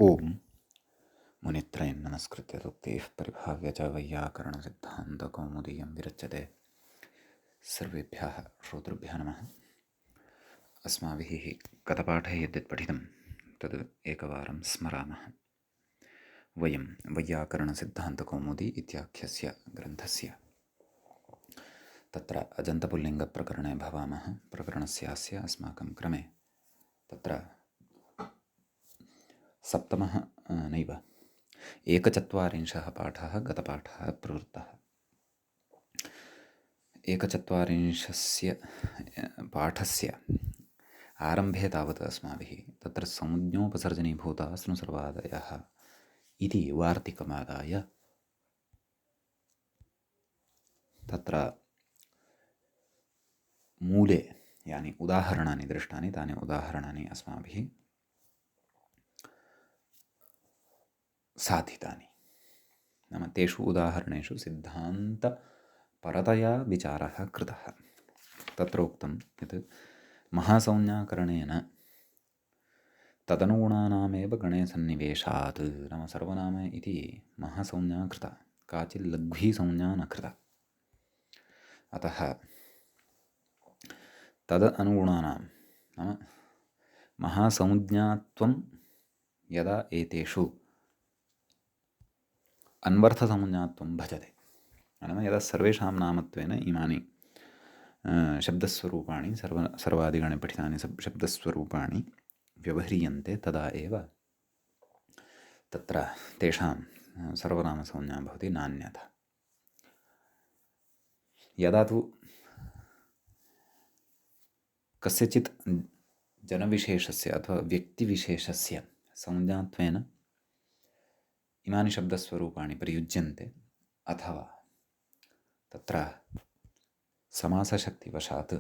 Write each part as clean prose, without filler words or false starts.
ओम मुनित्रयं नमस्कृत्य तुक्तिः परिभाव्य च वैयाकरणसिद्धान्तकौमुदीयं विरच्यते। सर्वेभ्यः श्रोतृभ्यः नमः। अस्माभिः गतपाठे यद्यत् पठितं तद् एकवारं स्मरामः। वयं वैयाकरणसिद्धान्तकौमुदी इत्याख्यस्य ग्रन्थस्य तत्र अजन्तपुल्लिङ्गप्रकरणे भवामः। प्रकरणस्यास्य अस्माकं क्रमे तत्र सप्तमः नैव 41 पाठः गतपाठः प्रवृत्तः। 41 पाठस्य आरम्भे तावत् अस्माभिः तत्र संज्ञोपसर्जनीभूता स्नुसर्वादयः इति वार्तिकमादाय तत्र मूले यानि उदाहरणानि दृष्टानि तानि उदाहरणानि अस्माभिः साधितानि। नाम तेषु उदाहरणेषु सिद्धान्तपरतया विचारः कृतः। तत्र उक्तं यत् महासंज्ञाकरणेन तदनुगुणानामेव गणे सन्निवेशात्। नाम सर्वनाम इति महासंज्ञा कृता, काचित् लघ्वी संज्ञा न कृता। अतः तद अनुगुणानां नाम महासंज्ञात्वं यदा एतेषु अन्वर्थसंज्ञात्वं भजते, नाम यदा सर्वेषां नामत्वेन इमानि शब्दस्वरूपाणि सर्वादिगणे पठितानि शब्दस्वरूपाणि व्यवह्रियन्ते, तदा एव तत्र तेषां सर्वनामसंज्ञा भवति, नान्यथा। यदा तु कस्यचित् जनविशेषस्य अथवा व्यक्तिविशेषस्य संज्ञात्वेन इमानि शब्दस्वरूपाणि प्रयुज्यन्ते, अथवा तत्र समासशक्तिवशात्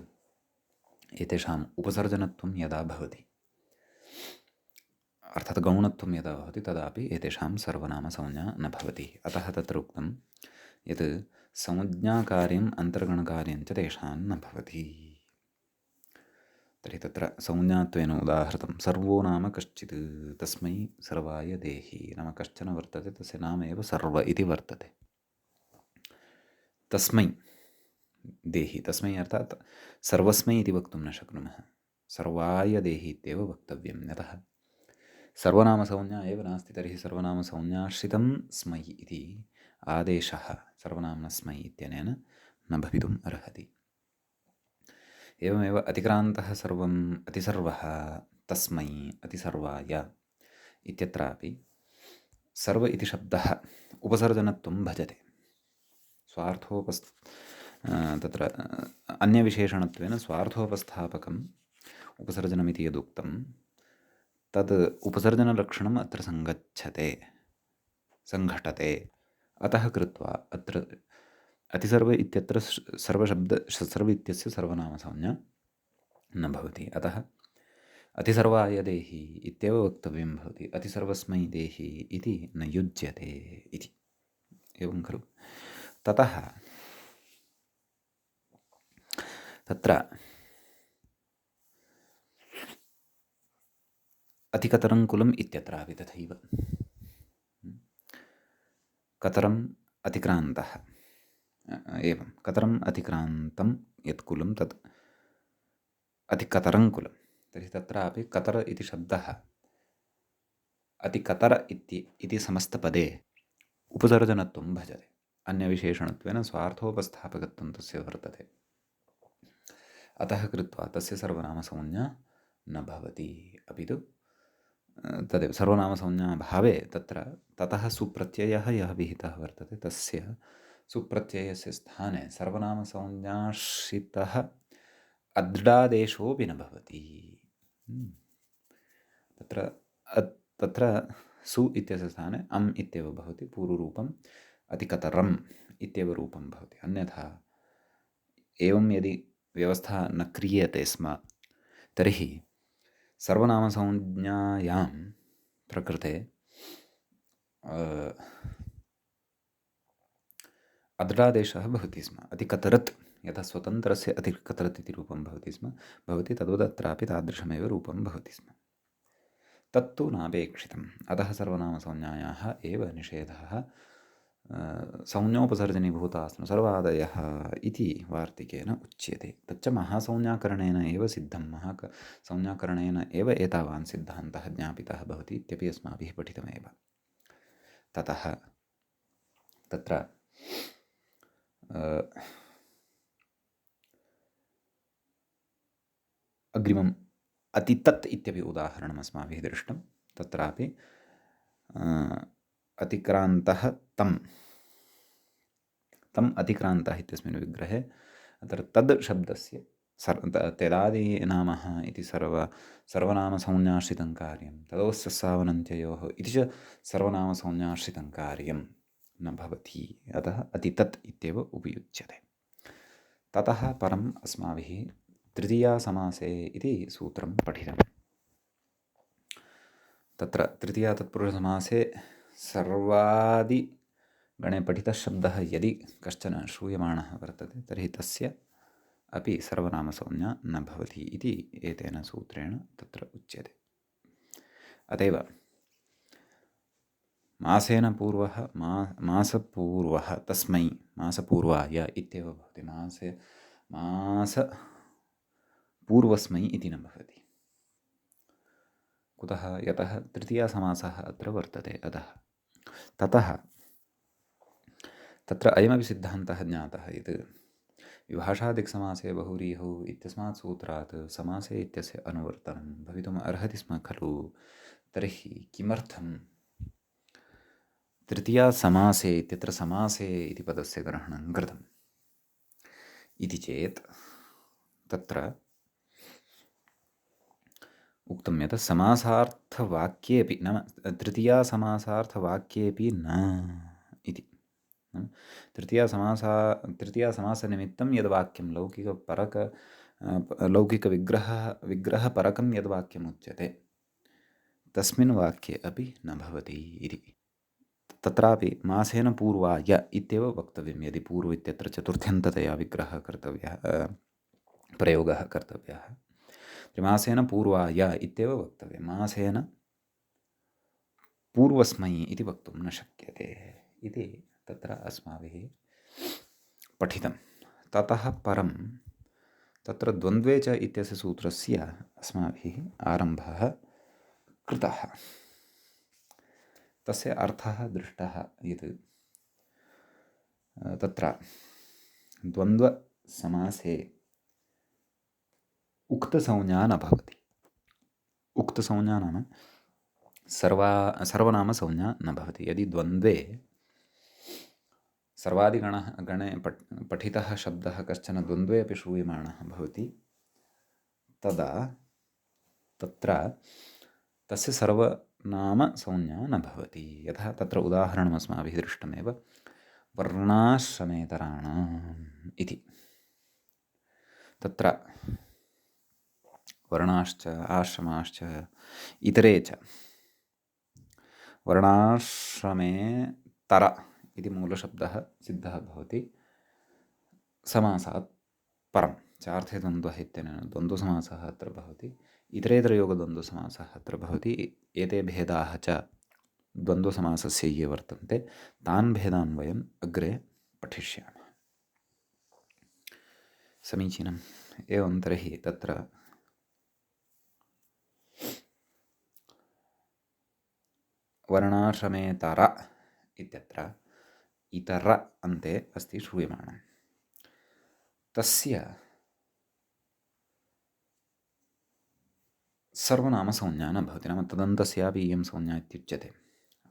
एतेषाम् उपसर्जनत्वं यदा भवति, अर्थात् गौणत्वं यदा भवति, तदापि एतेषां सर्वनामसंज्ञा न भवति। अतः तत्र उक्तं यत् संज्ञाकार्यम् अन्तर्गणकार्यं च तेषां न भवति। तर्हि तत्र संज्ञात्वेन उदाहृतं सर्वो नाम कश्चित् तस्मै सर्वाय देहि। नाम कश्चन वर्तते, तस्य नाम एव सर्व इति वर्तते। तस्मै देहि, तस्मै अर्थात् सर्वस्मै इति वक्तुं न शक्नुमः, सर्वाय देहि इत्येव वक्तव्यं। यतः सर्वनामसंज्ञा एव नास्ति, तर्हि सर्वनामसंज्ञाश्रितं स्मै इति आदेशः सर्वनाम्नः स्मै इत्यनेन न भवितुम् अर्हति। एवमेव अतिक्रान्तः सर्वम् अतिसर्वः तस्मै अतिसर्वाय इत्यत्रापि सर्व इति शब्दः उपसर्जनत्वं भजते। तत्र अन्यविशेषणत्वेन स्वार्थोपस्थापकम् उपसर्जनमिति यदुक्तं तद् उपसर्जनलक्षणम् अत्र सङ्घटते। अतः कृत्वा अत्र अतिसर्व इत्यत्र सर्व इत्यस्य सर्वनामसंज्ञा न भवति। अतः अतिसर्वाय देहि इत्येव वक्तव्यं भवति, अतिसर्वस्मै देहि इति न युज्यते इति। एवं खलु। ततः तत्र अतिकतरं कुलम् इत्यत्रापि तथैव। कतरम् अतिक्रान्तः, एवं कतरम् अतिक्रान्तं यत् कुलं तत् अतिकतरं कुलं। तर्हि तत्रापि कतर इति शब्दः अतिकतर इति समस्तपदे उपसर्जनत्वं भजते। अन्यविशेषणत्वेन स्वार्थोपस्थापकत्वं तस्य वर्तते। अतः कृत्वा तस्य सर्वनामसंज्ञा न भवति, अपि तु तदेव सर्वनामसंज्ञाभावे तत्र ततः सुप्रत्ययः यः विहितः वर्तते, तस्य सुप्रत्ययस्य स्थाने सर्वनामसंज्ञाश्रितः अद्डादेशोऽपि न भवति। तत्र सु इत्यस्य स्थाने अम् इत्येव भवति, पूर्वरूपम् अतिकतरम् इत्येव रूपं भवति। अन्यथा एवं यदि व्यवस्था न क्रियते स्म तर्हि सर्वनामसंज्ञायां प्रकृते अद्डादेशः भवति स्म। अतिकतरत्, यथा स्वतन्त्रस्य अतिकतरत् इति रूपं भवति स्म, तद्वत् अत्रापि तादृशमेव रूपं भवति स्म। तत्तु नापेक्षितम्। अतः सर्वनामसंज्ञायाः एव निषेधः संज्ञोपसर्जनीभूतास्तु सर्वादयः इति वार्तिकेन उच्यते। तच्च महासंज्ञाकरणेन एव सिद्धं, संज्ञाकरणेन एव एतावान् सिद्धान्तः ज्ञापितः भवति इत्यपि अस्माभिः पठितमेव। ततः तत्र अग्रिमम् अतितत् इत्यपि उदाहरणम् अस्माभिः दृष्टं। तत्रापि अतिक्रान्तः तम् अतिक्रान्तः इत्यस्मिन् विग्रहे अत्र तद् शब्दस्य तेदादिनामः इति सर्वनामसंज्ञाश्रितं कार्यं, तदोस्सस्सावनन्त्ययोः इति च सर्वनामसंज्ञाश्रितं कार्यं न भवति। अतः अतितत् इत्येव उपयुज्यते। ततः परम् अस्माभिः तृतीयासमासे इति सूत्रं पठितम्। तत्र तृतीया तत्पुरुषसमासे सर्वादिगणे पठितः शब्दः यदि कश्चन श्रूयमाणः वर्तते तर्हि तस्य अपि सर्वनामसंज्ञा न भवति इति एतेन सूत्रेण तत्र उच्यते। अतएव मासेन पूर्वः मासपूर्वः तस्मै मासपूर्वाय इत्येव भवति। मासपूर्वस्मै इति न भवति। कुतः? यतः तृतीयासमासः अत्र वर्तते। अतः ततः तत्र अयमपि सिद्धान्तः ज्ञातः यत् विभाषादिक्समासे बहुव्रीहौ इत्यस्मात् सूत्रात् समासे इत्यस्य अनुवर्तनं भवितुम् अर्हति स्म खलु। तर्हि किमर्थं तृतीयासमासे इत्यत्र समासे इति पदस्य ग्रहणं कृतम् इति चेत् तत्र उक्तं यत् समासार्थवाक्येऽपि नाम तृतीयासमासार्थवाक्येऽपि न इति। तृतीयासमासनिमित्तं यद्वाक्यं लौकिकविग्रहपरकं यद्वाक्यम् उच्यते तस्मिन् वाक्ये अपि न भवति इति। तत्रापि मासेन पूर्वाय इत्येव वक्तव्यं। यदि पूर्व इत्यत्र चतुर्थ्यन्ततया विग्रहः कर्तव्यः, प्रयोगः कर्तव्यः, मासेन पूर्वाय इत्येव वक्तव्यं। मासेन पूर्वस्मै इति वक्तुं न शक्यते इति तत्र अस्माभिः पठितं। ततः परं तत्र द्वन्द्वे च इत्यस्य सूत्रस्य अस्माभिः आरम्भः कृतः। तस्य अर्थः दृष्टः यत् तत्र द्वन्द्वसमासे उक्तसंज्ञा न भवति। उक्तसंज्ञा नाम सर्वनामसंज्ञा न भवति। यदि द्वन्द्वे सर्वादिगणे पठितः शब्दः कश्चन द्वन्द्वे अपि श्रूयमाणः भवति तदा तत्र तस्य सर्वनामसंज्ञा न भवति। यथा तत्र उदाहरणम् अस्माभिः दृष्टमेव वर्णाश्रमेतराणाम् इति। तत्र वर्णाश्च आश्रमाश्च इतरे च वर्णाश्रमे तर इति मूलशब्दः सिद्धः भवति समासात् परं चार्थे द्वन्द्वः इत्यनेन द्वन्द्वसमासः अत्र भवति। इतरेतरयोगद्वन्द्वसमासः अत्र भवति। एते भेदाः च द्वन्द्वसमासस्य ये वर्तन्ते तान् भेदान् वयम् अग्रे पठिष्यामः। समीचीनम्। एवं तर्हि तत्र वर्णाश्रमेतर इत्यत्र इतर अन्ते अस्ति श्रूयमाणं। तस्य सर्वनामसंज्ञा न भवति। नाम तदन्तस्यापि इयं संज्ञा इत्युच्यते।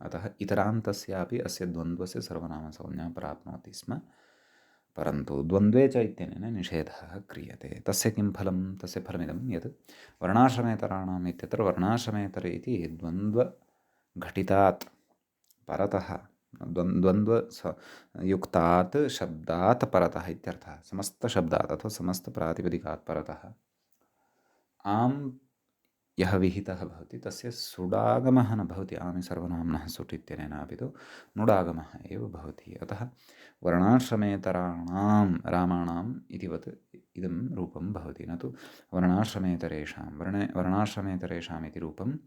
अतः इतरान्तस्यापि अस्य द्वन्द्वस्य सर्वनामसंज्ञा प्राप्नोति स्म। परन्तु द्वन्द्वे च इत्यनेन निषेधः क्रियते। तस्य किं फलं? तस्य फलमिदं यत् वर्णाश्रमेतराणाम् इत्यत्र वर्णाश्रमेतर इति द्वन्द्वघटितात् परतः द्वन्द्वयुक्तात् शब्दात् परतः इत्यर्थः। समस्तशब्दात् अथवा समस्तप्रातिपदिकात् परतः आम् यः विहितः भवति तस्य सुडागमः न भवति। आमि सर्वनाम्नः सुट् इत्यनेन अपि तु नुडागमः एव भवति। अतः वर्णाश्रमेतराणां रामाणाम् इतिवत् इदं रूपं भवति, न तु वर्णाश्रमेतरेषां। वर्णाश्रमेतरेषाम् इति रूपं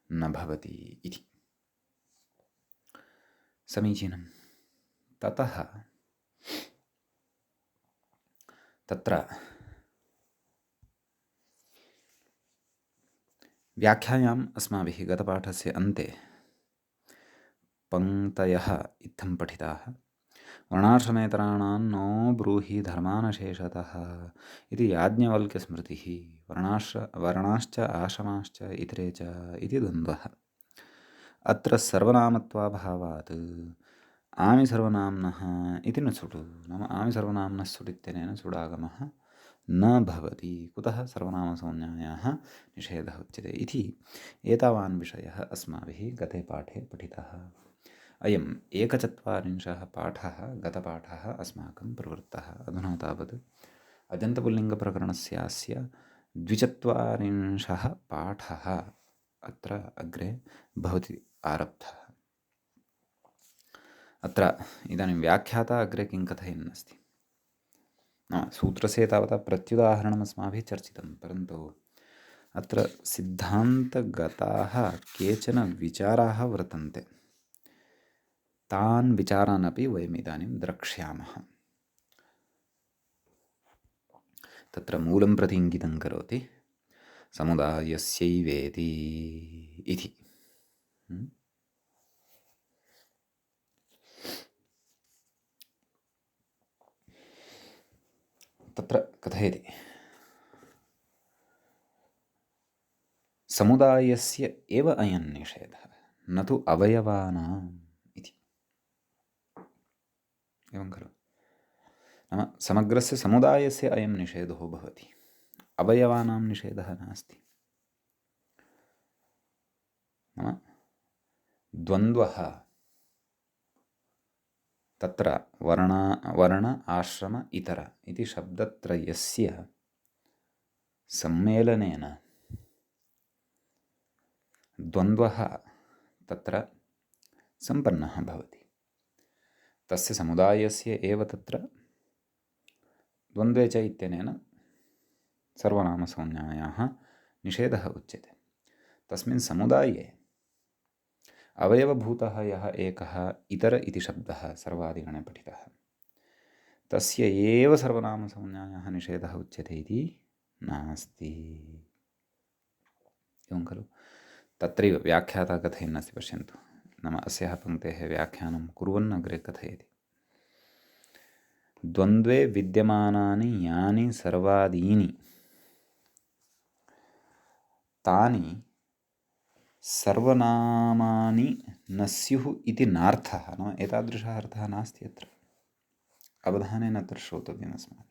न भवति इति। समीचीनं। ततः तत्र व्याख्यायाम् अस्माभिः गतपाठस्य अन्ते पङ्क्तयः इत्थं पठिताः। वर्णाश्रमेतराणां नो ब्रूहि धर्मानशेषतः इति याज्ञवल्क्यस्मृतिः। वर्णाश्च आश्रमाश्च इतरे च इति द्वन्द्वः। अत्र सर्वनामत्वाभावात् आमिसर्वनाम्नः इति न सुडु। नाम आमिसर्वनाम्नः सुड् इत्यनेन सुडागमः न भवति। कुतः सर्वनामसंज्ञायाः निषेधः उच्यते इति एतावान् विषयः अस्माभिः गते पाठे पठितः। अयम् 41 पाठः गतपाठः अस्माकं प्रवृत्तः। अधुना तावत् अजन्तपुल्लिङ्गप्रकरणस्यास्य 42 पाठः अत्र अग्रे भवति आरब्धः। अत्र इदानीं व्याख्याता अग्रे किं कथयन् अस्ति। सूत्रस्य तावता प्रत्युदाहरणम् अस्माभिः चर्चितं, परन्तु अत्र सिद्धान्तगताः केचन विचाराः वर्तन्ते। तान् विचारान् अपि वयम् इदानीं द्रक्ष्यामः। तत्र मूलं प्रति इङ्गितं करोति समुदायस्यैवेति इति। तत्र कथयति समुदायस्य एव अयं निषेधः, न तु अवयवानाम् इति। एवं खलु? नाम समग्रस्य समुदायस्य अयं निषेधो भवति, अवयवानां निषेधः नास्ति। नाम द्वन्द्वः तत्र वर्ण आश्रम इतर इति शब्दत्रयस्य सम्मेलनेन द्वन्द्वः तत्र सम्पन्नः भवति। तस्य समुदायस्य एव तत्र द्वन्द्वे च इत्यनेन सर्वनामसंज्ञायाः निषेधः उच्यते। तस्मिन् समुदाये अवयवभूतः यः एकः इतर इति शब्दः सर्वादिगणे पठितः, तस्य एव सर्वनामसंज्ञायाः निषेधः उच्यते इति नास्ति। एवं खलु? तत्रैव व्याख्याता कथयन् अस्ति, पश्यन्तु। नाम अस्याः पङ्क्तेः व्याख्यानं कुर्वन् अग्रे कथयति। द्वन्द्वे विद्यमानानि यानि सर्वादीनि तानि सर्वनामानि न स्युः इति नार्थः। नाम एतादृशः अर्थः नास्ति अत्र। अवधानेन अत्र श्रोतव्यम् अस्माभिः।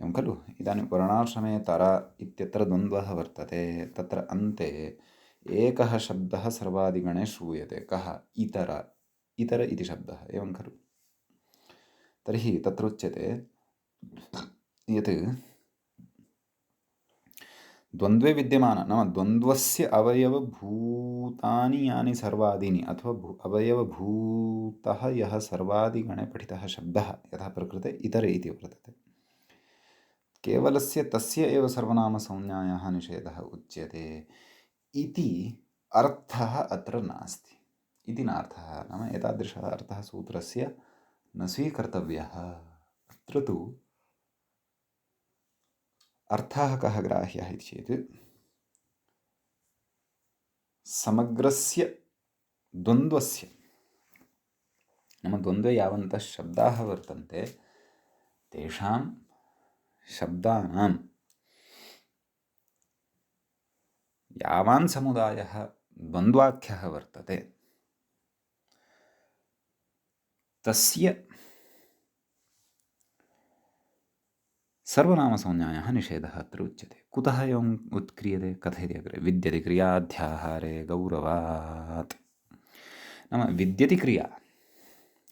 एवं खलु? इदानीं वर्णाश्रमे तर इत्यत्र द्वन्द्वः वर्तते। तत्र अन्ते एकः शब्दः सर्वादिगणे श्रूयते। कः? इतर। इतर इति शब्दः। एवं खलु? तर्हि तत्र उच्यते यत् द्वन्द्वे विद्यमान, नाम द्वन्द्वस्य अवयवभूतानि यानि सर्वादीनि, अथवा अवयवभूतः यः सर्वादिगणे पठितः शब्दः, यथा प्रकृते इतर इति वर्तते, केवलस्य तस्य एव सर्वनामसंज्ञायाः निषेधः उच्यते इति अर्थः अत्र नास्ति। इति नार्थः। नाम एतादृशः अर्थः सूत्रस्य न स्वीकर्तव्यः। अत्र तु अर्थः कः ग्राह्यः इति चेत् समग्रस्य द्वन्द्वस्य, नाम द्वन्द्वे यावन्तः शब्दाः वर्तन्ते तेषां शब्दानां यावान् समुदायः द्वन्द्वाख्यः वर्तते तस्य सर्वनामसंज्ञायाः निषेधः अत्र उच्यते। कुतः एवम् उत्क्रियते? कथयति अग्रे। विद्यति क्रियाध्याहारे गौरवात्। नाम विद्यति क्रिया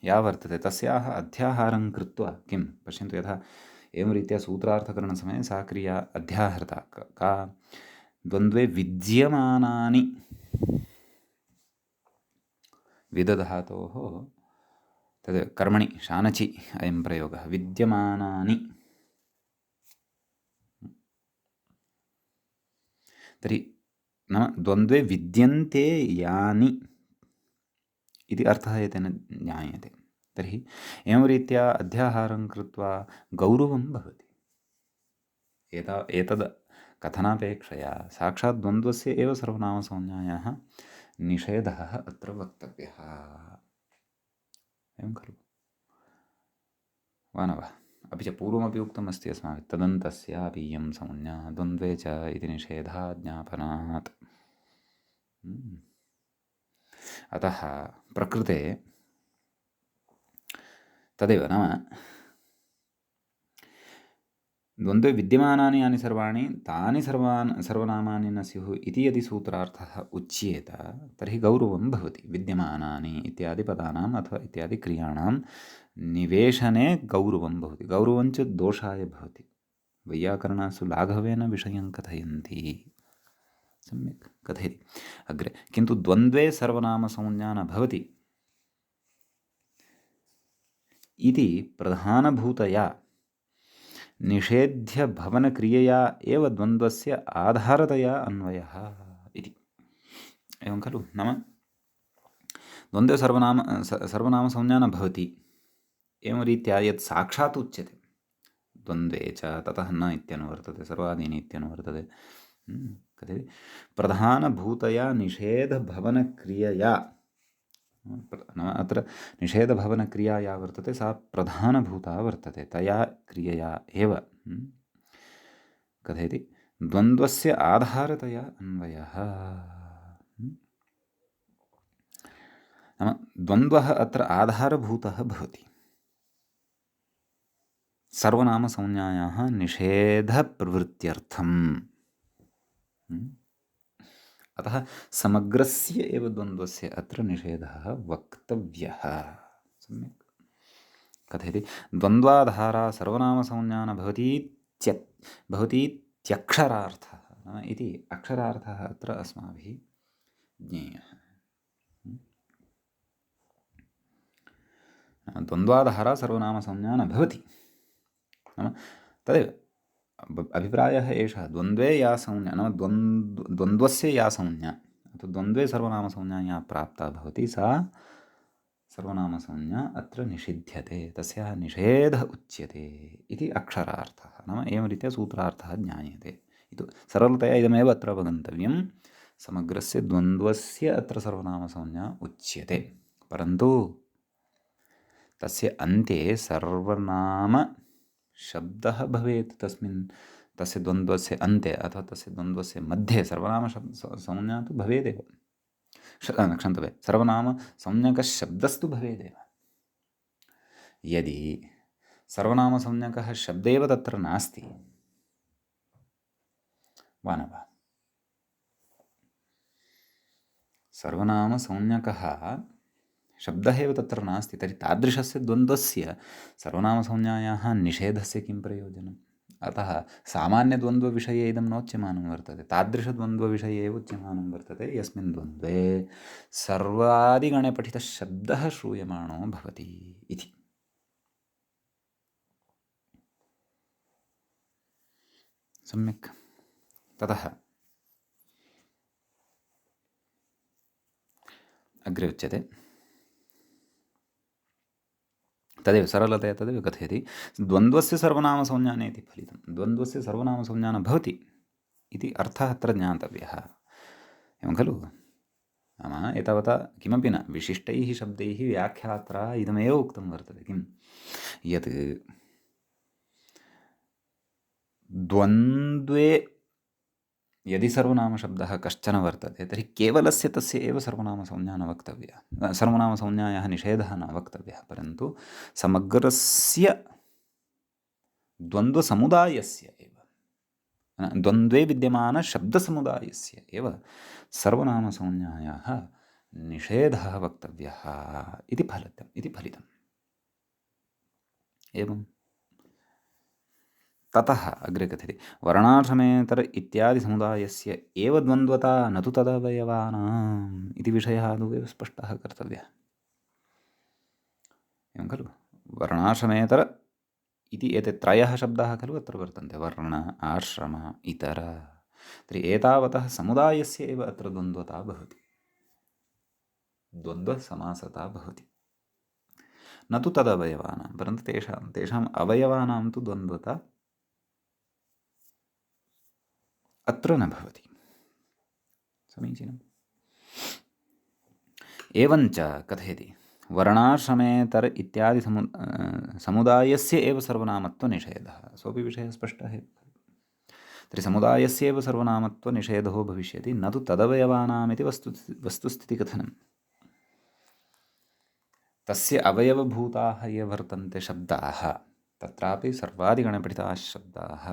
या वर्तते तस्याः अध्याहारं कृत्वा किं? पश्यन्तु, यथा एवं रीत्या सूत्रार्थकरणसमये सा क्रिया अध्याहृता। का? द्वन्द्वे विद्यमानानि, विदधातोः तद् कर्मणि शानचि अयं प्रयोगः। विद्यमानानि। तर्हि नाम द्वन्द्वे विद्यन्ते यानि इति अर्थः एतेन ज्ञायते। तर्हि एवं रीत्या अध्याहारं कृत्वा गौरवं भवति। एतद् कथनापेक्षया साक्षात् द्वन्द्वस्य एव सर्वनामसंज्ञायाः निषेधः अत्र वक्तव्यः। एवं खलु वा न वा? अपि च पूर्वमपि उक्तमस्ति अस्माभिः तदन्तस्यापि इयं संज्ञा द्वन्द्वे च इति निषेधाज्ञापनात्। अतः प्रकृते तदेव नाम द्वन्द्वे विद्यमानानि यानि सर्वाणि तानि सर्वनामानि न स्युः इति यदि सूत्रार्थः उच्येत तर्हि गौरवं भवति। विद्यमानानि इत्यादि पदानाम् अथवा इत्यादि क्रियाणां निवेशने गौरवं भवति। गौरवं च दोषाय भवति। वैयाकरणासु लाघवेन विषयं कथयन्ति, सम्यक् कथयति अग्रे। किन्तु द्वन्द्वे सर्वनामसंज्ञा न भवति इति प्रधानभूतया निषेध्यभवनक्रियया एव द्वन्द्वस्य आधारतया अन्वयः इति। एवं खलु? नाम द्वन्द्वे सर्वनामसंज्ञा न भवति एवं रीत्या यत् साक्षात् उच्यते द्वन्द्वे च ततः न इत्यनुवर्तते, सर्वादीनि इत्यनुवर्तते। कथयति प्रधानभूतया निषेधभवनक्रियया, नाम अत्र निषेधभवनक्रिया या वर्तते सा प्रधानभूता वर्तते। तया क्रियया एव कथयति द्वन्द्वस्य आधारतया अन्वयः। नाम द्वन्द्वः अत्र आधारभूतः भवति सर्वनामसंज्ञायाः निषेधप्रवृत्त्यर्थम्। अतः समग्रस्य एव द्वन्द्वस्य अत्र निषेधः वक्तव्यः। सम्यक् कथयति द्वन्द्वाधारा सर्वनामसंज्ञा न भवतीत्यक्षरार्थः इति अक्षरार्थः अत्र अस्माभिः ज्ञेयः। द्वन्द्वाधारा सर्वनामसंज्ञा न भवति नाम तदेव अभिप्रायः एषः। द्वन्द्वे या संज्ञा नाम द्वन्द्वस्य या संज्ञा अथवा द्वन्द्वे सर्वनामसंज्ञा या प्राप्ता भवति सा सर्वनामसंज्ञा अत्र निषिध्यते, तस्याः निषेधः उच्यते इति अक्षरार्थः। नाम एवं रीत्या सूत्रार्थः ज्ञायते। इति सरलतया इदमेव अत्र अवगन्तव्यं। समग्रस्य द्वन्द्वस्य अत्र सर्वनामसंज्ञा उच्यते, परन्तु तस्य अन्ते सर्वनाम शब्दः भवेत्। तस्य द्वन्द्वस्य अन्ते अथवा तस्य द्वन्द्वस्य मध्ये संज्ञा तु भवेदेव। क्षन्तव्य सर्वनामसंज्ञकशब्दस्तु भवेदेव। यदि सर्वनामसंज्ञकः शब्देव तत्र नास्ति वा न वा? सर्वनामसंज्ञकः शब्दः एव तत्र नास्ति तर्हि तादृशस्य द्वन्द्वस्य सर्वनामसंज्ञायाः निषेधस्य किं प्रयोजनम्? अतः सामान्यद्वन्द्वविषये इदं नोच्यमानं वर्तते, तादृशद्वन्द्वविषये एव उच्यमानं वर्तते यस्मिन् द्वन्द्वे सर्वादिगणे पठितः शब्दः श्रूयमाणो भवति इति। सम्यक्। ततः अग्रे उच्यते तदेव सरलतया तदेव कथयति द्वन्द्वस्य सर्वनामसंज्ञा नेति फलितं। द्वन्द्वस्य सर्वनामसंज्ञा न भवति इति अर्थः अत्र ज्ञातव्यः। एवं खलु? नाम एतावता किमपि न, विशिष्टैः शब्दैः व्याख्यात्रा इदमेव उक्तं वर्तते किं यत् द्वन्द्वे यदि सर्वनामशब्दः कश्चन वर्तते तर्हि केवलस्य तस्य एव सर्वनामसंज्ञा न वक्तव्या, सर्वनामसंज्ञायाः निषेधः न वक्तव्यः, परन्तु समग्रस्य द्वन्द्वसमुदायस्य एव द्वन्द्वे विद्यमानशब्दसमुदायस्य एव सर्वनामसंज्ञायाः निषेधः वक्तव्यः इति फलितम्। एवं ततः अग्रे कथयति वर्णाश्रमेतर इत्यादि समुदायस्य एव द्वन्द्वता न तु तदवयवानाम् इति विषयः आदौ एव स्पष्टः कर्तव्यः। एवं खलु? वर्णाश्रमेतर इति एते त्रयः शब्दाः खलु अत्र वर्तन्ते, वर्ण, आश्रम, इतर। तर्हि एतावतः समुदायस्य एव अत्र द्वन्द्वता भवति, द्वन्द्वसमासता भवति, न तु तदवयवानां, परन्तु तेषाम् अवयवानां तु द्वन्द्वता अत्र न भवति। समीचीनम्। एवञ्च कथयति वर्णाश्रमेतर इत्यादि समुदायस्य एव सर्वनामत्वनिषेधः। सोऽपि विषयः स्पष्टः एव। तर्हि समुदायस्य एव सर्वनामत्वनिषेधो भविष्यति, न तु तदवयवानामिति वस्तुस्थितिकथनं। तस्य अवयवभूताः ये वर्तन्ते शब्दाः, तत्रापि सर्वादिगणपठिताः शब्दाः,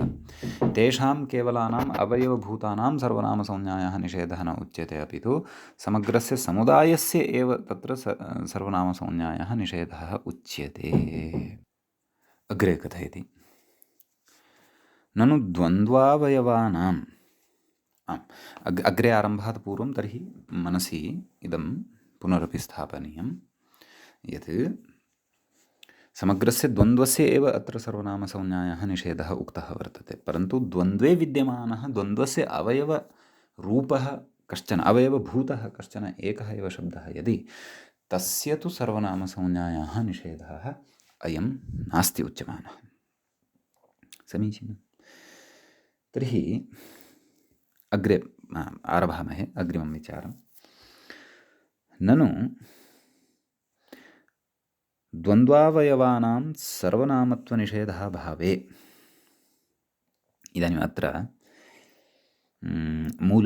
तेषां केवलानाम् अवयवभूतानां सर्वनामसंज्ञायाः निषेधः न उच्यते, अपि तु समग्रस्य समुदायस्य एव तत्र सर्वनामसंज्ञायाः निषेधः उच्यते। अग्रे कथयति ननु द्वन्द्वावयवानाम् अग्रे आरम्भात् पूर्वं तर्हि मनसि इदं पुनरपि स्थापनीयं यत् समग्रस्य द्वन्द्वस्य एव अत्र सर्वनामसंज्ञायाः निषेधः उक्तः वर्तते, परन्तु द्वन्द्वे विद्यमानः द्वन्द्वस्य अवयवरूपः कश्चन, अवयवभूतः कश्चन एकः एव शब्दः यदि, तस्य तु सर्वनामसंज्ञायाः निषेधः अयं नास्ति उच्यमानः। समीचीनं। तर्हि अग्रे आरभामहे अग्रिमं विचारं। ननु द्वन्द्वावयवानां सर्वनामत्वनिषेधः भावे, इदानीम् अत्र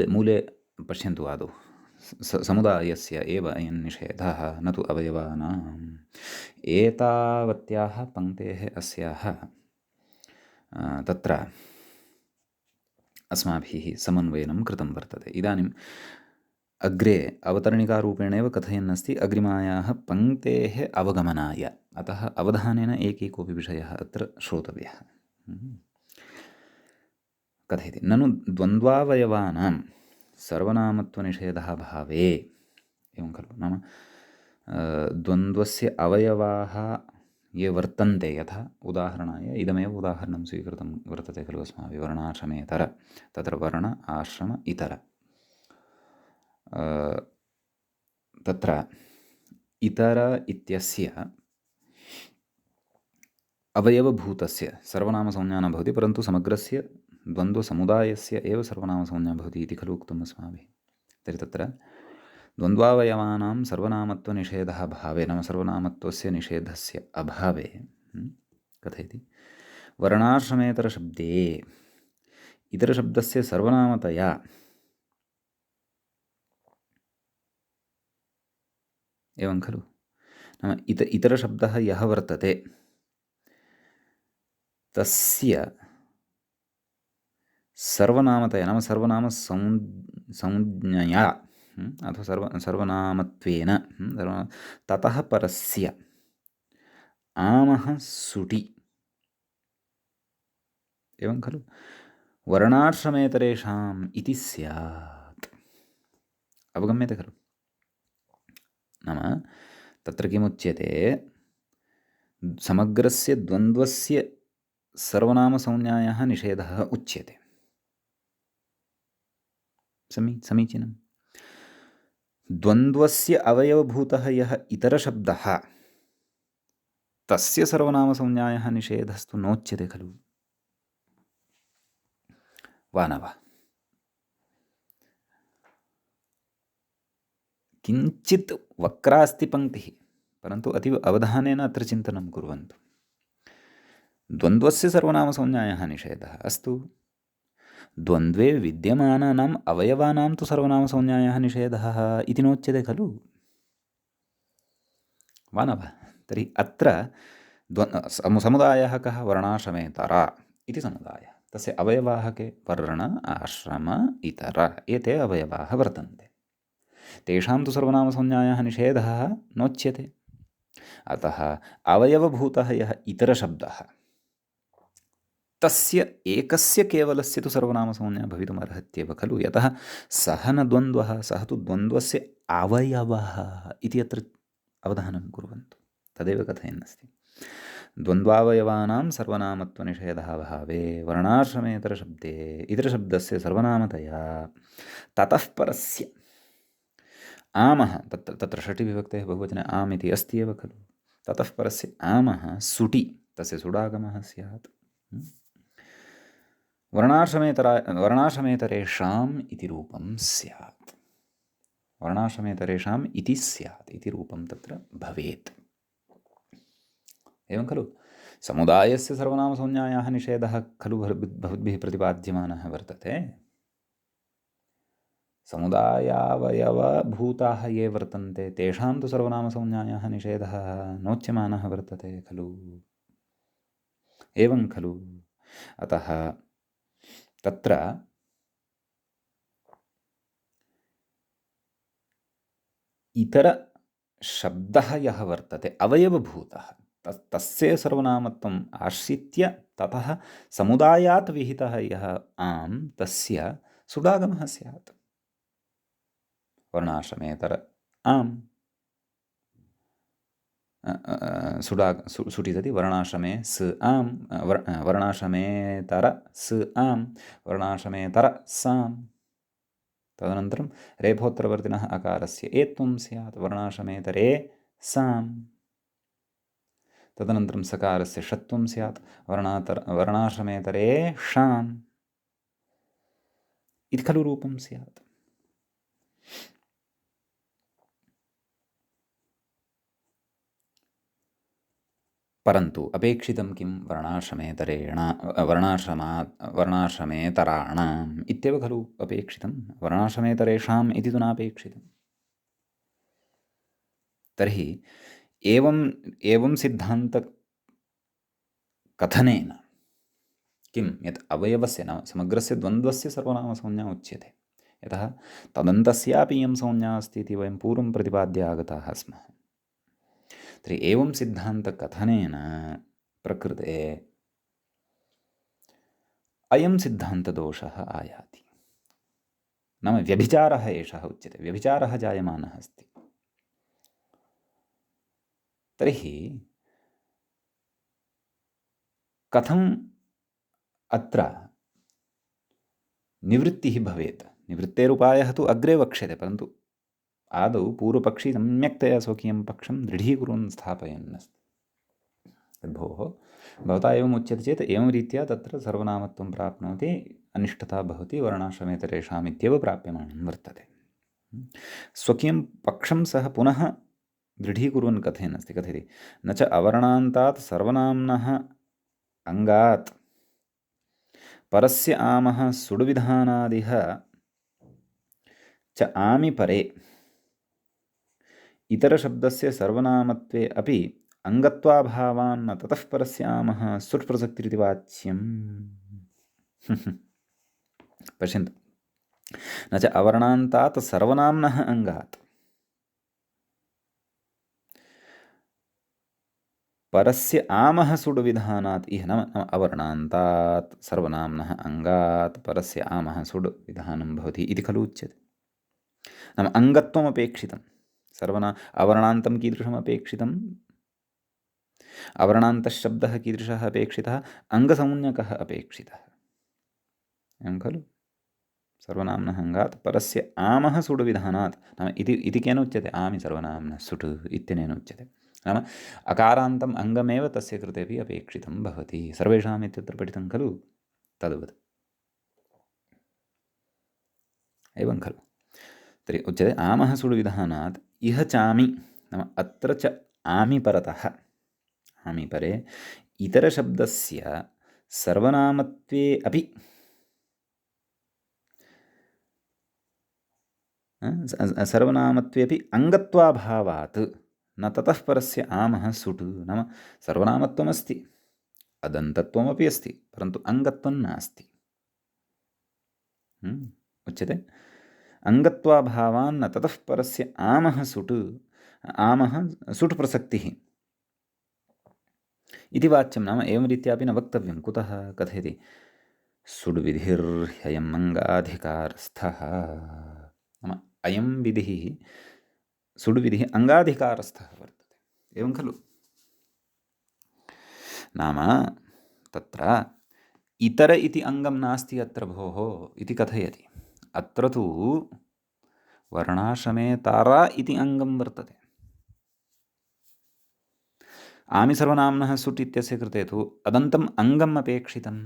मूले पश्यन्तु आदौ समुदायस्य एव अयं निषेधः, न तु अवयवानाम्। एतावत्याः पङ्क्तेः अस्याः तत्र अस्माभिः समन्वयनं कृतं वर्तते। इदानीम् अग्रे अवतरणिकारूपेणैव कथयन्नस्ति अग्रिमायाः पङ्क्तेः अवगमनाय, अतः अवधानेन एकैकोऽपि विषयः अत्र श्रोतव्यः। कथयति ननु द्वन्द्वावयवानां सर्वनामत्वनिषेधः भावे, एवं खलु, नाम द्वन्द्वस्य अवयवाः ये वर्तन्ते, यथा उदाहरणाय इदमेव उदाहरणं स्वीकृतं वर्तते खलु अस्माभिः, वर्णाश्रमेतर, तत्र वर्ण आश्रम इतर, तत्र इतर इत्यस्य अवयवभूतस्य सर्वनामसंज्ञा न भवति, परन्तु समग्रस्य द्वन्द्वसमुदायस्य एव सर्वनामसंज्ञा भवति इति खलु उक्तम् अस्माभिः। तर्हि तत्र द्वन्द्वावयवानां सर्वनामत्वनिषेधः भावे, नाम सर्वनामत्वस्य निषेधस्य अभावे कथयति वर्णाश्रमेतरशब्दे इतरशब्दस्य सर्वनामतया एवं खलु, नाम इतरशब्दः यः वर्तते तस्य सर्वनामतया, नाम संज्ञया अथवा सर्वनामत्वेन ततः परस्य आमः सुटि, एवं खलु, वर्णाश्रमेतरेषाम् इति स्यात्। अवगम्यते खलु? नाम तत्र किमुच्यते, समग्रस्य द्वन्द्वस्य सर्वनामसंज्ञायाः निषेधः उच्यते। समीचीनं। द्वन्द्वस्य अवयवभूतः यः इतरशब्दः, तस्य सर्वनामसंज्ञायाः निषेधस्तु नोच्यते खलु, वा न वा? किञ्चित् वक्रा अस्ति पङ्क्तिः, परन्तु अतीव अवधानेन अत्र चिन्तनं कुर्वन्तु। द्वन्द्वस्य सर्वनामसंज्ञायाः निषेधः अस्तु, द्वन्द्वे विद्यमानानाम् अवयवानां तु सर्वनामसंज्ञायाः निषेधः इति नोच्यते खलु, वा न वा? तर्हि अत्र समुदायः कः? वर्णाश्रमेतर इति समुदायः। तस्य अवयवाः के? वर्ण आश्रम इतर, एते अवयवाः वर्तन्ते। तेषां तु सर्वनामसंज्ञायाः निषेधः नोच्यते। अतः अवयवभूतः यः इतरशब्दः, तस्य एकस्य केवलस्य तु सर्वनामसंज्ञा भवितुमर्हत्येव खलु, यतः सः न द्वन्द्वः, सः तु द्वन्द्वस्य अवयवः इति अत्र अवधानं कुर्वन्तु। तदेव कथयन्नस्ति द्वन्द्वावयवानां सर्वनामत्वनिषेधः भावे वर्णाश्रमेतरशब्दे इतरशब्दस्य सर्वनामतया ततः परस्य आमः तत्र षष्ठीविभक्तेः बहुवचने आम् इति अस्ति एव खलु। ततः परस्य आमः सुटि तस्य सुडागमः स्यात्। वर्णाश्रमेतरेषाम् इति रूपं स्यात्। वर्णाश्रमेतरेषाम् इति स्यात् इति रूपं तत्र भवेत्। एवं खलु। समुदायस्य सर्वनामसंज्ञायाः निषेधः खलु भवद्भिः प्रतिपाद्यमानः वर्तते। समुदायावयवभूताः ये वर्तन्ते तेषां तु सर्वनामसंज्ञायाः निषेधः नोच्यमानः वर्तते खलु। एवं खलु। अतः तत्र इतरशब्दः यः वर्तते अवयवभूतः तस्य सर्वनामत्वम् आश्रित्य ततः समुदायात् विहितः यः आम् तस्य सुडागमः स्यात्। वर्णाश्रमेतर आम् सुटि सति वर्णाश्रमे स आम् वर्णाश्रमेतर स आम् वर्णाश्रमेतर साम्। तदनन्तरं रेफोत्तरवर्तिनः अकारस्य एत्वं स्यात् वर्णाश्रमेतरे साम्। तदनन्तरं सकारस्य षत्वं स्यात् वर्णाश्रमेतरे षाम् इति खलु रूपं स्यात्। परन्तु अपेक्षितं किं वर्णाश्रमेतराणाम् इत्येव खलु अपेक्षितं। वर्णाश्रमेतरेषाम् इति तु नापेक्षितम्। तर्हि एवं सिद्धान्तकथनेन किं यत् अवयवस्य नाम समग्रस्य द्वन्द्वस्य सर्वनामसंज्ञा उच्यते। यतः तदन्तस्यापि इयं संज्ञा अस्ति इति वयं पूर्वं प्रतिपाद्य आगताः स्मः। तर्हि एवं सिद्धान्तकथनेन प्रकृते अयं सिद्धान्तदोषः आयाति। नाम व्यभिचारः एषः उच्यते, व्यभिचारः जायमानः अस्ति। तर्हि कथम् अत्र निवृत्तिः भवेत्? निवृत्तेरुपायः तु अग्रे वक्ष्यते, परन्तु आदौ पूर्वपक्षी सम्यक्तया स्वकीयं पक्षं दृढीकुर्वन् स्थापयन् अस्ति। तद्भोः भवता एवम् उच्यते चेत् एवं रीत्या तत्र सर्वनामत्वं प्राप्नोति, अनिष्टता भवति, वर्णाश्रमेतरेषाम् इत्येव प्राप्यमाणं वर्तते। स्वकीयं पक्षं सः पुनः दृढीकुर्वन् कथयन् अस्ति। कथयति न च अवर्णान्तात् सर्वनाम्नः अङ्गात् परस्य आमः सुडुविधानादिह च आमि परे इतरशब्दस्य सर्वनामत्वे अपि अङ्गत्वाभावान्न ततः परस्य आमः सुट्प्रसक्तिरिति वाच्यम्। पश्यन्तु, न च अवर्णान्तात् सर्वनाम्नः अङ्गात् परस्य आमः सुडुविधानात् इह नाम अवर्णान्तात् सर्वनाम्नः अङ्गात् परस्य आमः सुडुविधानं भवति इति खलु उच्यते। नाम अङ्गत्वमपेक्षितं। अवर्णान्तं कीदृशम् अपेक्षितम्? अवर्णान्तशब्दः कीदृशः अपेक्षितः? अङ्गसंज्ञकः अपेक्षितः। एवं खलु। सर्वनाम्नः अङ्गात् परस्य आमः सुडुविधानात् नाम इति केन उच्यते? आमि सर्वनाम्नः सुट् इत्यनेन उच्यते। नाम अकारान्तम् अङ्गमेव तस्य कृतेपि अपेक्षितं भवति। सर्वेषाम् इत्यत्र पठितं खलु, तद्वत्। एवं खलु। तर्हि उच्यते आमः सुडुविधानात् इह चामि नाम अत्र च आमि परतः आमि परे इतरशब्दस्य सर्वनामत्वे अपि सर्वनामत्वेपि अङ्गत्वाभावात् न ततः परस्य आमः सुट् नाम सर्वनामत्वमस्ति, अदन्तत्वमपि अस्ति, परन्तु अङ्गत्वं नास्ति। उच्यते अङ्गत्वाभावान्न ततः परस्य आमः सुट् प्रसक्तिः इति वाच्यं। नाम एवं रीत्यापि न वक्तव्यं। कुतः? कथयति सुड्विधिर्ह्ययम् अङ्गाधिकारस्थः नाम अयं विधिः सुड्विधिः अङ्गाधिकारस्थः वर्तते। एवं खलु। नाम तत्र इतर इति अङ्गं नास्ति अत्र भोः इति कथयति। अत्र तु वर्णाश्रमे तारा इति अङ्गं वर्तते। आमिसर्वनाम्नः सुट् इत्यस्य कृते तु अदन्तम् अङ्गम् अपेक्षितं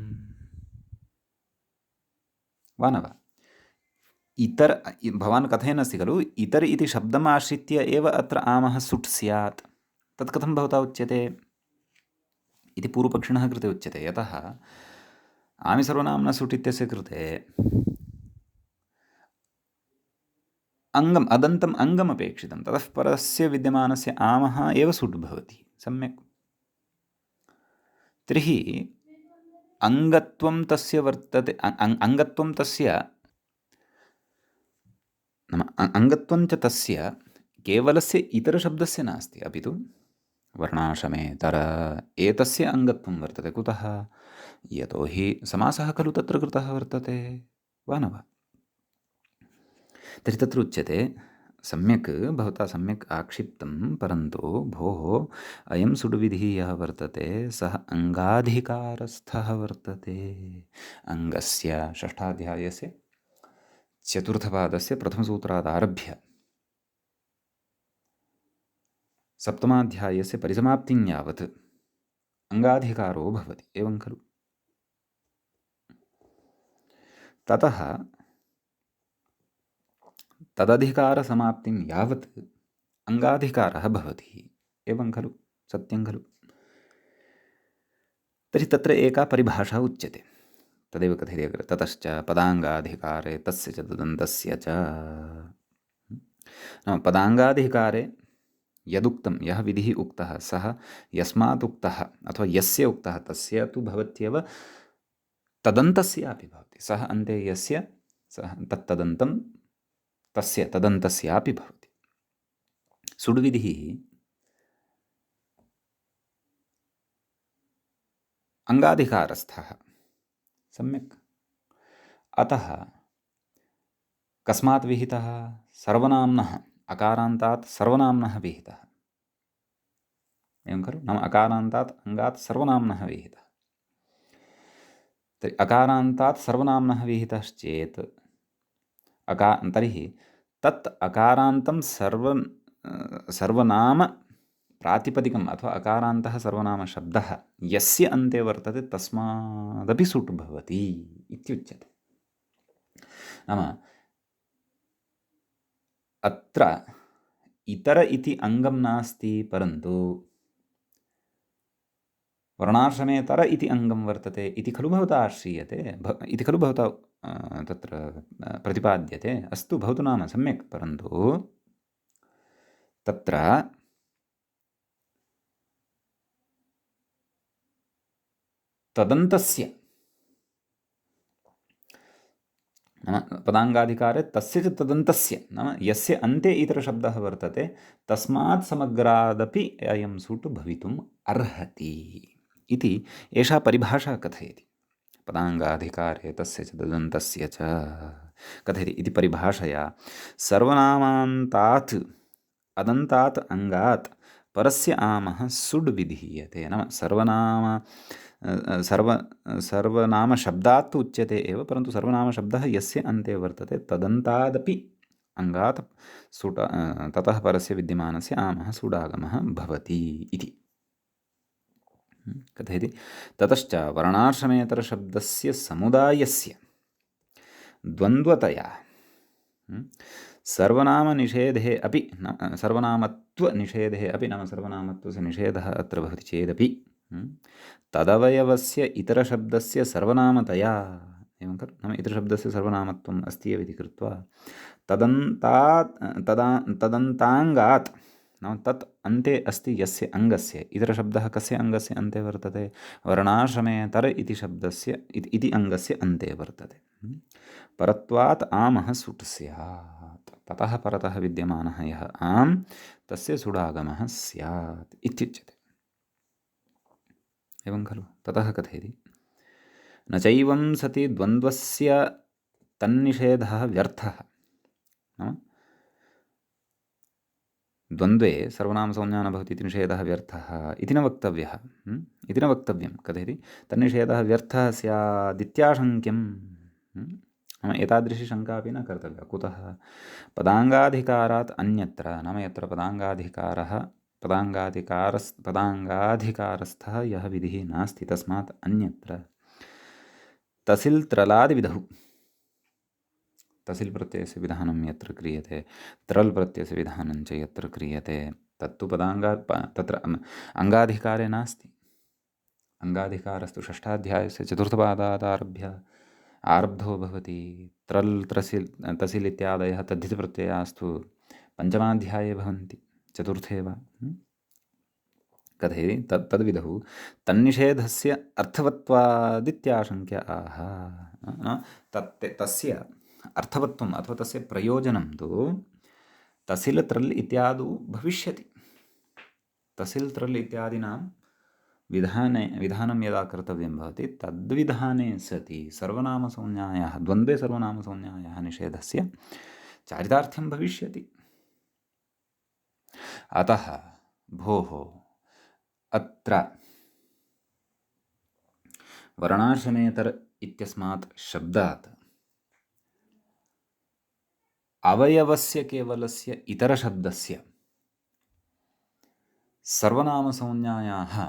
वा न वा? इतर भवान् कथयन्नस्ति खलु, इतर इति शब्दम् आश्रित्य एव अत्र आमः सुट् स्यात्। तत् कथं भवता उच्यते इति पूर्वपक्षिणः कृते उच्यते। यतः आमिसर्वनाम्ना सुट् इत्यस्य कृते अङ्गम् अदन्तम् अङ्गम् अपेक्षितं, ततः परस्य विद्यमानस्य आमः एव सुट् भवति। सम्यक्। तर्हि अङ्गत्वं तस्य वर्तते, अङ्गत्वं तस्य नाम अङ्गत्वं च तस्य केवलस्य इतरशब्दस्य नास्ति, अपि तु वर्णाश्रमे तर एतस्य अङ्गत्वं वर्तते। कुतः? यतोहि समासः खलु तत्र कृतः वर्तते, वा न वा? तर्हि तत्र उच्यते, सम्यक् भवता सम्यक् आक्षिप्तं, परन्तु भोः अयं सुडुविधिः यः वर्तते सः अङ्गाधिकारस्थः वर्तते। अङ्गस्य षष्ठाध्यायस्य चतुर्थपादस्य प्रथमसूत्रादारभ्य सप्तमाध्यायस्य परिसमाप्तिं यावत् अङ्गाधिकारो भवति, एवं खलु? ततः तदधिकारसमाप्तिं यावत् अङ्गाधिकारः भवति, एवं खलु? सत्यं खलु? तर्हि तत्र एका परिभाषा उच्यते, तदेव कथयति अग्रे। ततश्च पदाङ्गाधिकारे तस्य च तदन्तस्य च। नाम पदाङ्गाधिकारे यदुक्तं, यः विधिः उक्तः, सः यस्मात् उक्तः अथवा यस्य उक्तः तस्य तु भवत्येव तदन्तस्यापि भवति। सः अन्ते यस्य, सः तत्तदन्तं तस्य तदन्तस्यापि भवति। सुड्विधिः अङ्गाधिकारस्थः। सम्यक्। अतः कस्मात् विहितः? सर्वनाम्नः, अकारान्तात् सर्वनाम्नः विहितः, एवं खलु? नाम अकारान्तात् अङ्गात् सर्वनाम्नः विहितः। तर्हि अकारान्तात् सर्वनाम्नः विहितश्चेत् तर्हि तत् अकारान्तं सर्वनाम प्रातिपदिकम् अथवा अकारान्तः सर्वनामशब्दः यस्य अन्ते वर्तते तस्मादपि सुट् भवति इत्युच्यते। नाम अत्र इतर इति अङ्गं नास्ति, परन्तु वर्णाश्रमे तर इति अङ्गं वर्तते इति खलु भवता आश्रीयते, इति खलु भवता तत्र प्रतिपाद्यते। अस्तु, भवतु नाम सम्यक्, परन्तु तत्र तदन्तस्य, नाम पदाङ्गाधिकारे तस्य च तदन्तस्य, नाम यस्य अन्ते इतरशब्दः वर्तते तस्मात् समग्रादपि अयं सुट् भवितुम् अर्हति इति एषा परिभाषा कथयति। पदाङ्गाधिकारे तस्य च तदन्तस्य च कथयति इति परिभाषया सर्वनामान्तात् अदन्तात् अङ्गात् परस्य आमः सुड् विधीयते। नाम सर्वनामशब्दात् तु उच्यते एव, परन्तु सर्वनामशब्दः यस्य अन्ते वर्तते तदन्तादपि अङ्गात् सुट ततः परस्य विद्यमानस्य आमः सुडागमः भवति इति कथयति। ततश्च वर्णाश्रमेतरशब्दस्य समुदायस्य द्वन्द्वतया सर्वनामनिषेधे अपि, सर्वनामत्वनिषेधे अपि, नाम सर्वनामत्वस्य निषेधः अत्र भवति चेदपि तदवयवस्य इतरशब्दस्य सर्वनामतया, एवं खलु? नाम इतरशब्दस्य सर्वनामत्वम् अस्ति एव इति कृत्वा तदन्ताङ्गात्, नाम तत् अन्ते अस्ति यस्य अङ्गस्य, इतरशब्दः कस्य अङ्गस्य अन्ते वर्तते? वर्णाश्रमेतर इति शब्दस्य इति अङ्गस्य अन्ते वर्तते। परत्वात् आमः सुट् स्यात्, ततः परतः विद्यमानः यः आम् तस्य सुडागमः स्यात् इत्युच्यते, एवं खलु? ततः कथयति, न चैवं सति द्वन्द्वस्य तन्निषेधः व्यर्थः। नाम द्वन्द्वे सर्वनामसंज्ञा न भवति इति निषेधः व्यर्थः इति न वक्तव्यः। इति न वक्तव्यं। कथयति तन्निषेधः व्यर्थः स्यादित्याशङ्क्यं। नाम एतादृशी शङ्का अपि न कर्तव्या। कुतः? पदाङ्गाधिकारात् अन्यत्र, नाम यत्र पदाङ्गाधिकारस्थः यः विधिः नास्ति तस्मात् अन्यत्र तसिल् त्रलादिविधौ, तसिल् प्रत्ययस्य विधानं यत्र क्रियते, त्रल् प्रत्ययस्य विधानं च यत्र क्रियते, तत्तु तत्र अङ्गाधिकारे नास्ति। अङ्गाधिकारस्तु षष्ठाध्यायस्य चतुर्थपादादारभ्य आरब्धो भवति। त्रल् तसिल् इत्यादयः तद्धितप्रत्ययास्तु पञ्चमाध्याये भवन्ति, चतुर्थे वा। कथयति तद्विधौ तन्निषेधस्य अर्थवत्वादित्याशङ्क्य आह। तस्य अर्थवत्वम् अथवा तस्य प्रयोजनं तु तसिल् त्रल् इत्यादौ भविष्यति। तसिल् त्रल् इत्यादीनां विधानं यदा कर्तव्यं भवति तद्विधाने सति सर्वनामसंज्ञायाः, द्वन्द्वे सर्वनामसंज्ञायाः निषेधस्य चारितार्थ्यं भविष्यति। अतः भोः अत्र वर्णाश्रमेतर इत्यस्मात् शब्दात् अवयवस्य केवलस्य इतरशब्दस्य सर्वनामसंज्ञायाः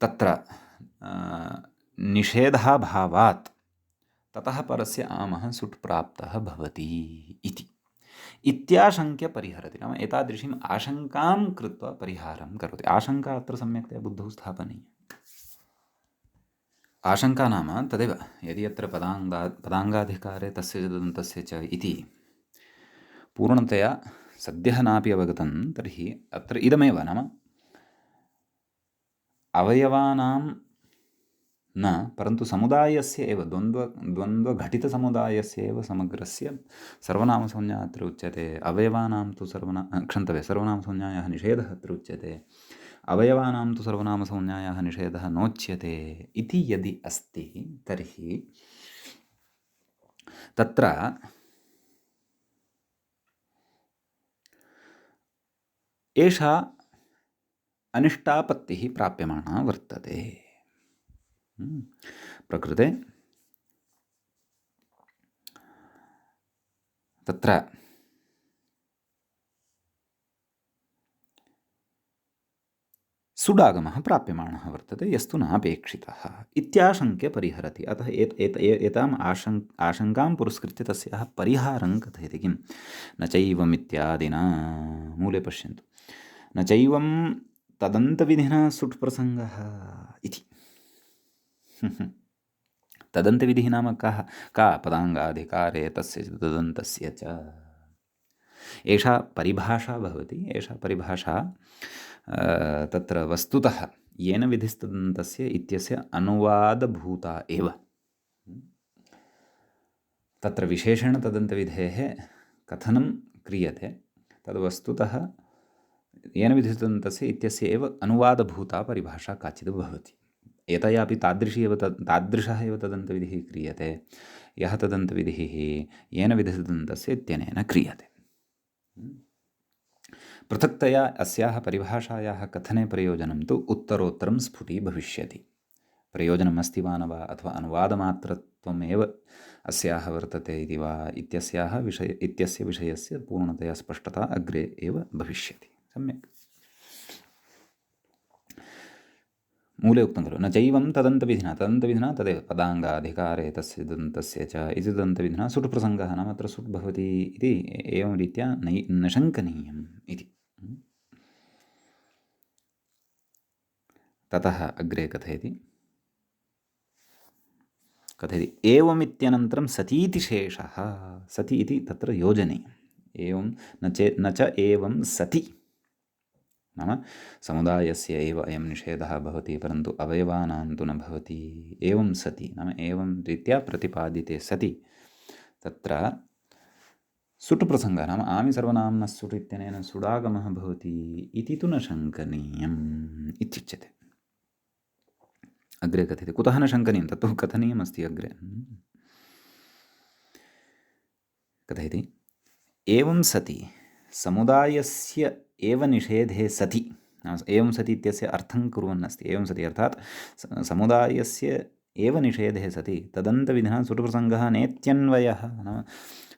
तत्र निषेधाभावात् ततः परस्य आमः सुट् प्राप्तः भवति इति इत्याशङ्क्य परिहरति। नाम एतादृशीम् आशङ्कां कृत्वा परिहारं करोति। आशङ्का अत्र सम्यक्तया बुद्धौ स्थापनीया। आशङ्का नाम तदेव, यदि अत्र पदाङ्गाधिकारे तस्य तस्य च इति पूर्णतया सद्यः नापि अवगतं तर्हि अत्र इदमेव, नाम अवयवानां न, परन्तु समुदायस्य एव द्वन्द्वघटितसमुदायस्य एव समग्रस्य सर्वनामसंज्ञा अत्र उच्यते। अवयवानां तु सर्वनामसंज्ञायाः निषेधः अत्र उच्यते। अवयवानां तु सर्वनामसंज्ञायाः निषेधः नोच्यते इति यदि अस्ति तर्हि तत्र एषा अनिष्टापत्तिः प्राप्यमाणा वर्तते। प्रकृते तत्र सुडागमः प्राप्यमाणः वर्तते, यस्तु नापेक्षितः इत्याशङ्क्य परिहरति। अतः एताम् आशङ्कां पुरस्कृत्य तस्याः परिहारं कथयति। किं? न चैवमित्यादिना, मूले पश्यन्तु, न चैवं तदन्तविधिना सुट् प्रसङ्गः इति। तदन्तविधिः नाम का? पदाङ्गाधिकारे तस्य तदन्तस्य च एषा परिभाषा भवति। एषा परिभाषा तत्र वस्तुतः येन विधिस्तदन्तस्य इत्यस्य अनुवादभूता एव। तत्र विशेषेण तदन्तविधेः कथनं क्रियते तद्वस्तुतः येन विधिस्तदन्तस्य इत्यस्य एव अनुवादभूता परिभाषा काचित् भवति। एतयापि तादृशः एव तदन्तविधिः क्रियते, यः तदन्तविधिः येन विधिस्तदन्तस्य इत्यनेन क्रियते। पृथक्तया अस्याः परिभाषायाः कथने प्रयोजनं तु उत्तरोत्तरं स्फुटी भविष्यति। प्रयोजनम् अस्ति वा न वा, अथवा अनुवादमात्रत्वमेव अस्याः वर्तते इति वा इत्यस्य विषयस्य पूर्णतया स्पष्टता अग्रे एव भविष्यति। सम्यक्। मूले उक्तं खलु, न चैवं तदन्तविधिना तदेव पदाङ्गाधिकारे तस्य दन्तस्य च इति तदन्तविधिना सुट् प्रसङ्गः, नाम अत्र सुट् भवति इति एवं रीत्या न शङ्कनीयम् इति। ततः अग्रे कथयति एवमित्यनन्तरं सतीति शेषः। सति इति तत्र योजनीयम्। एवं न च एवं सति, नाम समुदायस्य एव अयं निषेधः भवति, परन्तु अवयवानां तु न भवति। एवं सति नाम एवं रीत्या प्रतिपादिते सति तत्र सुट् प्रसङ्गः, नाम आमिसर्वनाम्नः सुट् इत्यनेन सुडागमः भवति इति तु न शङ्कनीयम् इत्युच्यते। अग्रे कथयति कुतः न शङ्कनीयं, तत्तु कथनीयमस्ति अग्रे। कथयति एवं सति समुदायस्य एव निषेधे सति एवं सति इत्यस्य अर्थं कुर्वन् अस्ति। एवं सति अर्थात् समुदायस्य एव निषेधे सति तदन्तविधिना सुटुप्रसङ्गः नेत्यन्वयः नाम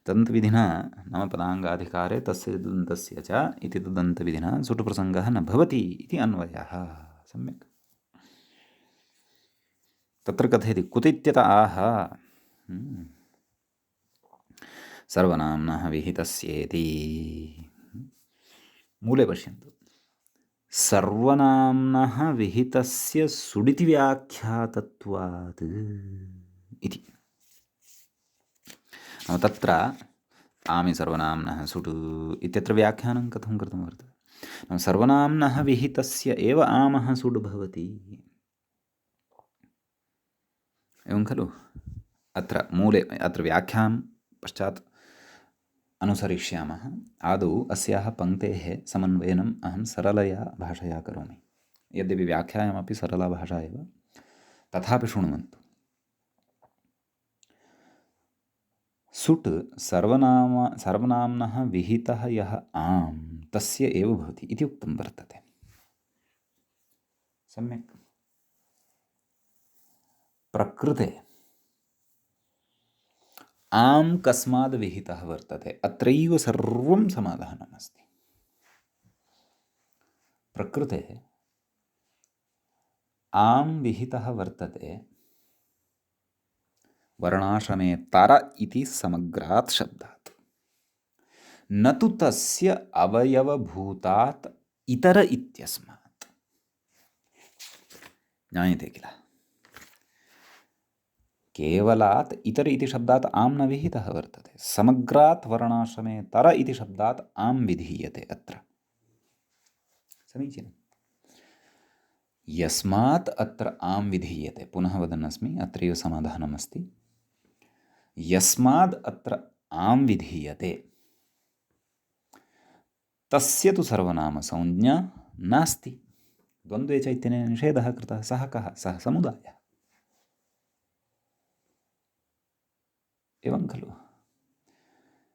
तदन्तविधिना नाम पदाङ्गाधिकारे तस्य दन्तस्य च इति तदन्तविधिना सुटुप्रसङ्गः न भवति इति अन्वयः। सम्यक्। तत्र कथयति कुतीत्यत आह सर्वनाम्नः विहितस्येति। मूले पश्यन्तु, सर्वनाम्नः विहितस्य सुडिति व्याख्यातत्वात् इति। तत्र आमि सर्वनाम्नः सुटु इत्यत्र व्याख्यानं कथं कृतं वर्तते? सर्वनाम्नः विहितस्य एव आमः सुड् भवति। एवं खलु? अत्र मूले अत्र व्याख्यां पश्चात् अनुसरिष्यामः। आदौ अस्याः पङ्क्तेः समन्वयनम् अहं सरलया भाषया करोमि। यद्यपि व्याख्यायामपि सरला भाषा एव, तथापि शृण्वन्तु। सुट् सर्वनाम्नः विहितः यः आम् तस्य एव भवति इति उक्तं वर्तते। सम्यक्। प्रकृते आम् कस्माद् विहितः वर्तते, अत्रैव सर्वं समाधानमस्ति। प्रकृते आम् विहितः वर्तते वर्णाश्रमे तर इति समग्रात् शब्दात्, न तु तस्य अवयवभूतात् इतर इत्यस्मात्। ज्ञायते किल? केवलात् इतर इति शब्दात् आम् न विहितः वर्तते, समग्रात् वर्णाश्रमे तर इति शब्दात् आम् विधीयते अत्र। समीचीनम्। यस्मात् अत्र आम् विधीयते, पुनः वदन् अस्मि, अत्रैव समाधानमस्ति। यस्माद् अत्र आम् विधीयते तस्य तु सर्वनामसंज्ञा नास्ति। द्वन्द्वे च इत्यनेन निषेधः कृतः। सः कः? सः समुदायः। एवं खलु?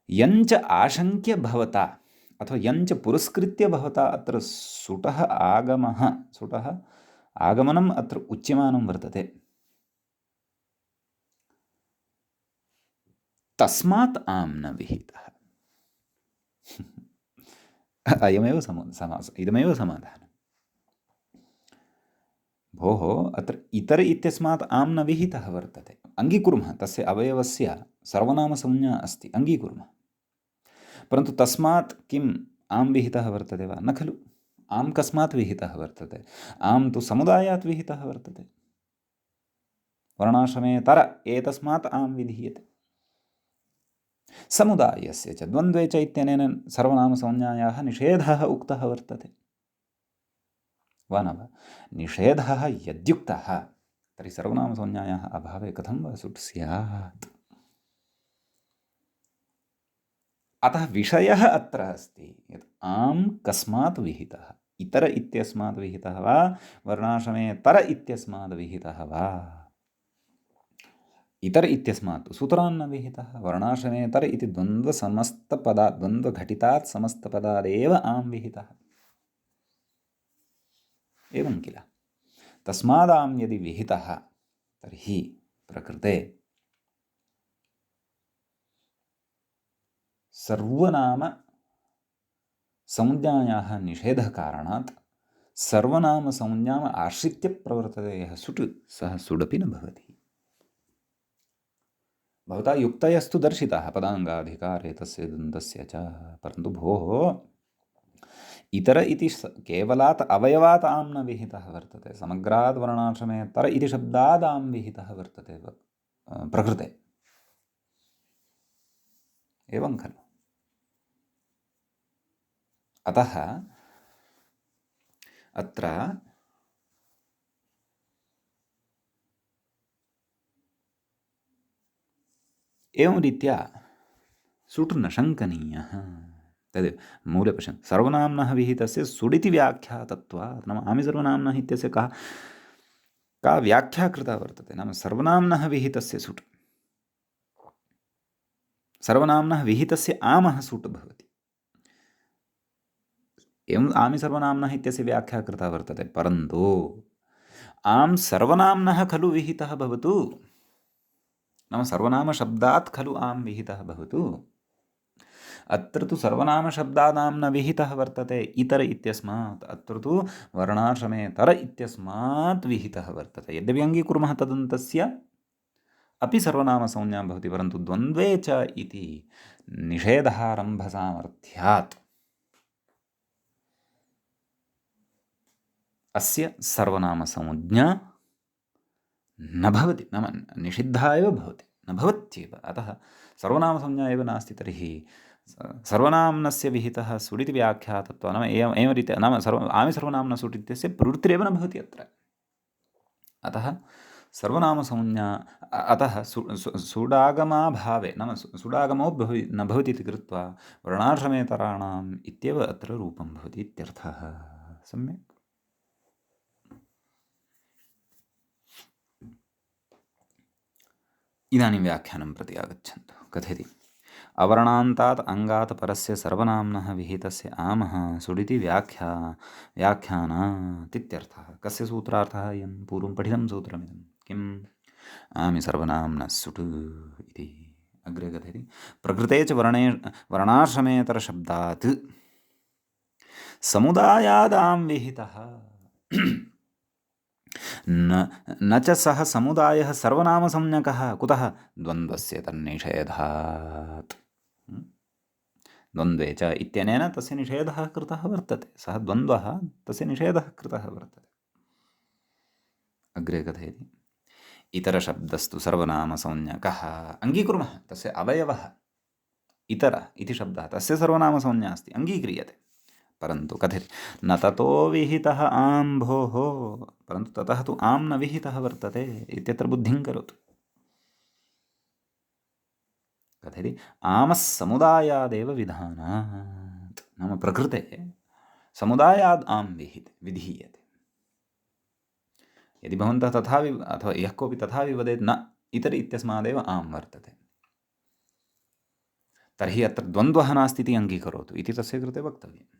यञ्च आशङ्क्य भवता अथवा यञ्च पुरस्कृत्य भवता अत्र सुटः आगमनम् अत्र उच्यमानं वर्तते। तस्मात् आम् न विहितः। अयमेव समासः, इदमेव समाधानम्। भोः, अत्र इतर इत्यस्मात् आम् न विहितः वर्तते। अङ्गीकुर्मः, तस्य अवयवस्य सर्वनामसंज्ञा अस्ति, अङ्गीकुर्मः। परन्तु तस्मात् किम् आम् विहितः वर्तते वा? न खलु। आम् कस्मात् विहितः वर्तते? आम् तु समुदायात् विहितः वर्तते। वर्णाश्रमे तर एतस्मात् आम् विधीयते। समुदायस्य च द्वन्द्वे च इत्यनेन सर्वनामसंज्ञायाः निषेधः उक्तः वर्तते। वा न वा? निषेधः यद्युक्तः तर्हि सर्वनामसंज्ञायाः अभावे कथं वा सुट् स्यात्? अतः विषयः अत्र अस्ति यत् आम् कस्मात् विहितः, इतर इत्यस्मात् विहितः वा वर्णाश्रमे तर इत्यस्मात् विहितः वा? इतर इत्यस्मात् सूत्रान् न विहितः। वर्णाश्रमे तर इति द्वन्द्वघटितात् समस्तपदादेव आम् विहितः। एवं किल? तस्मादाम् यदि विहितः तर्हि प्रकृते सर्वनाम संज्ञायाः निषेधकारणात् सर्वनामसंज्ञाम् आश्रित्य प्रवर्तते यः सुट्, सः सुडपि न भवति। भवता युक्तयस्तु दर्शिताः पदाङ्गाधिकारे तस्य दन्तस्य च, परन्तु भोः, इतर इति केवलात् अवयवात् आम् न विहितः वर्तते, समग्रात् वर्णाश्रमे तर इति शब्दात् आम् विहितः वर्तते प्रकृते। एवं खलु? अतः अत्र एवं रीत्या सुट् न शङ्कनीयः। तदेव मूले पश्यन्तु, सर्वनाम्नः विहितस्य सुडिति व्याख्यातत्वात्, नाम आमि सर्वनाम्नः इत्यस्य का व्याख्या कृता वर्तते? नाम सर्वनाम्नः विहितस्य सुट्। सर्वनाम्नः विहितस्य आमः सुट् भवति। एवम् आमि सर्वनाम्नः इत्यस्य व्याख्या कृता वर्तते, परन्तु आम् सर्वनाम्नः खलु विहितः भवतु, नाम सर्वनामशब्दात् खलु आम् विहितः भवतु। अत्र तु सर्वनामशब्दानां न विहितः वर्तते इतर इत्यस्मात्, अत्र तु वर्णाश्रमेतर इत्यस्मात् विहितः वर्तते। यद्यपि अङ्गीकुर्मः तदन्तस्य अपि सर्वनामसंज्ञा भवति, परन्तु द्वन्द्वे च इति निषेधारम्भसामर्थ्यात् अस्य सर्वनामसंज्ञा न भवति, नाम निषिद्धा एव भवति, न भवत्येव। अतः सर्वनामसंज्ञा एव नास्ति तर्हि सर्वनाम्नस्य विहितः सुट् इति व्याख्यातत्वात्, नाम एवं रीत्या, नाम आमि सर्वनाम्न सुट् इत्यस्य प्रवृत्तिरेव न भवति अत्र। अतः सर्वनामसंज्ञा, अतः सुडागमाभावे, नाम सुडागमो न भवति इति कृत्वा वर्णाश्रमेतराणाम् इत्येव अत्र रूपं भवति इत्यर्थः। सम्यक्। इदानीं व्याख्यानं प्रति आगच्छन्तु। कथयति अवर्णान्तात् अङ्गात् परस्य सर्वनाम्नः विहितस्य आमः सुट् इति व्याख्यानात् इत्यर्थः। कस्य सूत्रार्थः इयं? पूर्वं पठितं सूत्रमिदं। किम्? आमि सर्वनाम्नः सुट् इति। अग्रे कथयति प्रकृते च वर्णाश्रमेतरशब्दात् समुदायादां विहितः न च सः समुदायः सर्वनामसंज्ञकः। कुतः? द्वन्द्वस्य तन्निषेधात्। द्वन्द्वे च इत्यनेन तस्य निषेधः कृतः वर्तते। सः द्वन्द्वः, तस्य निषेधः कृतः वर्तते। अग्रे कथयति इतरशब्दस्तु सर्वनामसंज्ञकः। अङ्गीकुर्मः, तस्य अवयवः इतर इति शब्दः, तस्य सर्वनामसंज्ञा अस्ति, अङ्गीक्रियते। परन्तु कथयति न ततो विहितः आम् भोः, परन्तु ततः तु आम् न विहितः वर्तते इत्यत्र बुद्धिं करोतु। कथयति आमः समुदायादेव विधानात्, नाम प्रकृते समुदायाद् आम् विधीयते। यदि भवन्तः तथा अथवा यः कोऽपि तथा वदेत् न इतर इत्यस्मादेव आम् वर्तते, तर्हि अत्र द्वन्द्वः नास्ति इति अङ्गीकरोतु इति तस्य कृते वक्तव्यम्।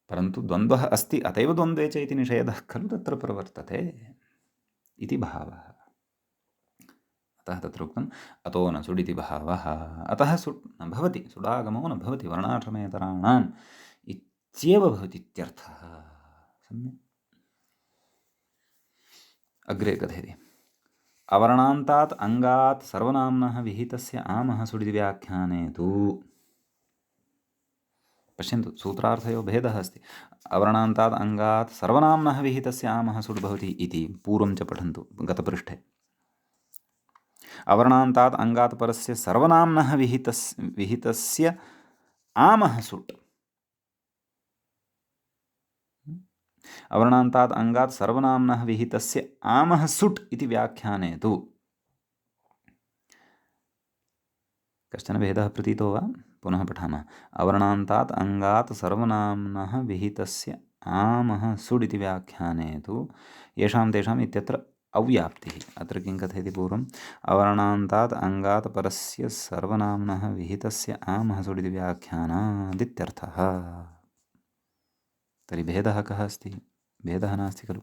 परन्तु द्वन्द्वः अस्ति, अतएव द्वन्द्वे च इति निषेधः खलु तत्र प्रवर्तते इति भावः। अतः तत्र उक्तम् अतो न सुट् इति भावः। अतः सुट् न भवति, सुडागमो न भवति, वर्णाश्रमेतराणाम् इत्येव भवति इत्यर्थः। सम्यक्। अग्रे कथयति अवर्णान्तात् अङ्गात् सर्वनाम्नः विहितस्य आमः सुट् इति व्याख्याने तु, पश्यन्तु सूत्रार्थयोः भेदः अस्ति। अवर्णान्तात् अङ्गात् सर्वनाम्नः विहितस्य आमः सुट् भवति इति पूर्वं च पठन्तु गतपृष्ठे। अवर्णान्तात् अङ्गात् परस्य सर्वनाम्नः विहितस्य आमः सुट्, अवर्णान्तात् अङ्गात् सर्वनाम्नः विहितस्य आमः सुट् इति व्याख्याने तु कश्चन भेदः प्रतीतो वा? पुनः पठामः। अवर्णान्तात् अङ्गात् सर्वनाम्नः विहितस्य आमः सुट् इति व्याख्याने तु येषां तेषाम् इत्यत्र अव्याप्तिः। अत्र किं कथयति पूर्वम् अवर्णान्तात् अङ्गात् परस्य सर्वनाम्नः विहितस्य आमः सुट् इति व्याख्यानादित्यर्थः। तर्हि भेदः कः अस्ति? भेदः नास्ति खलु।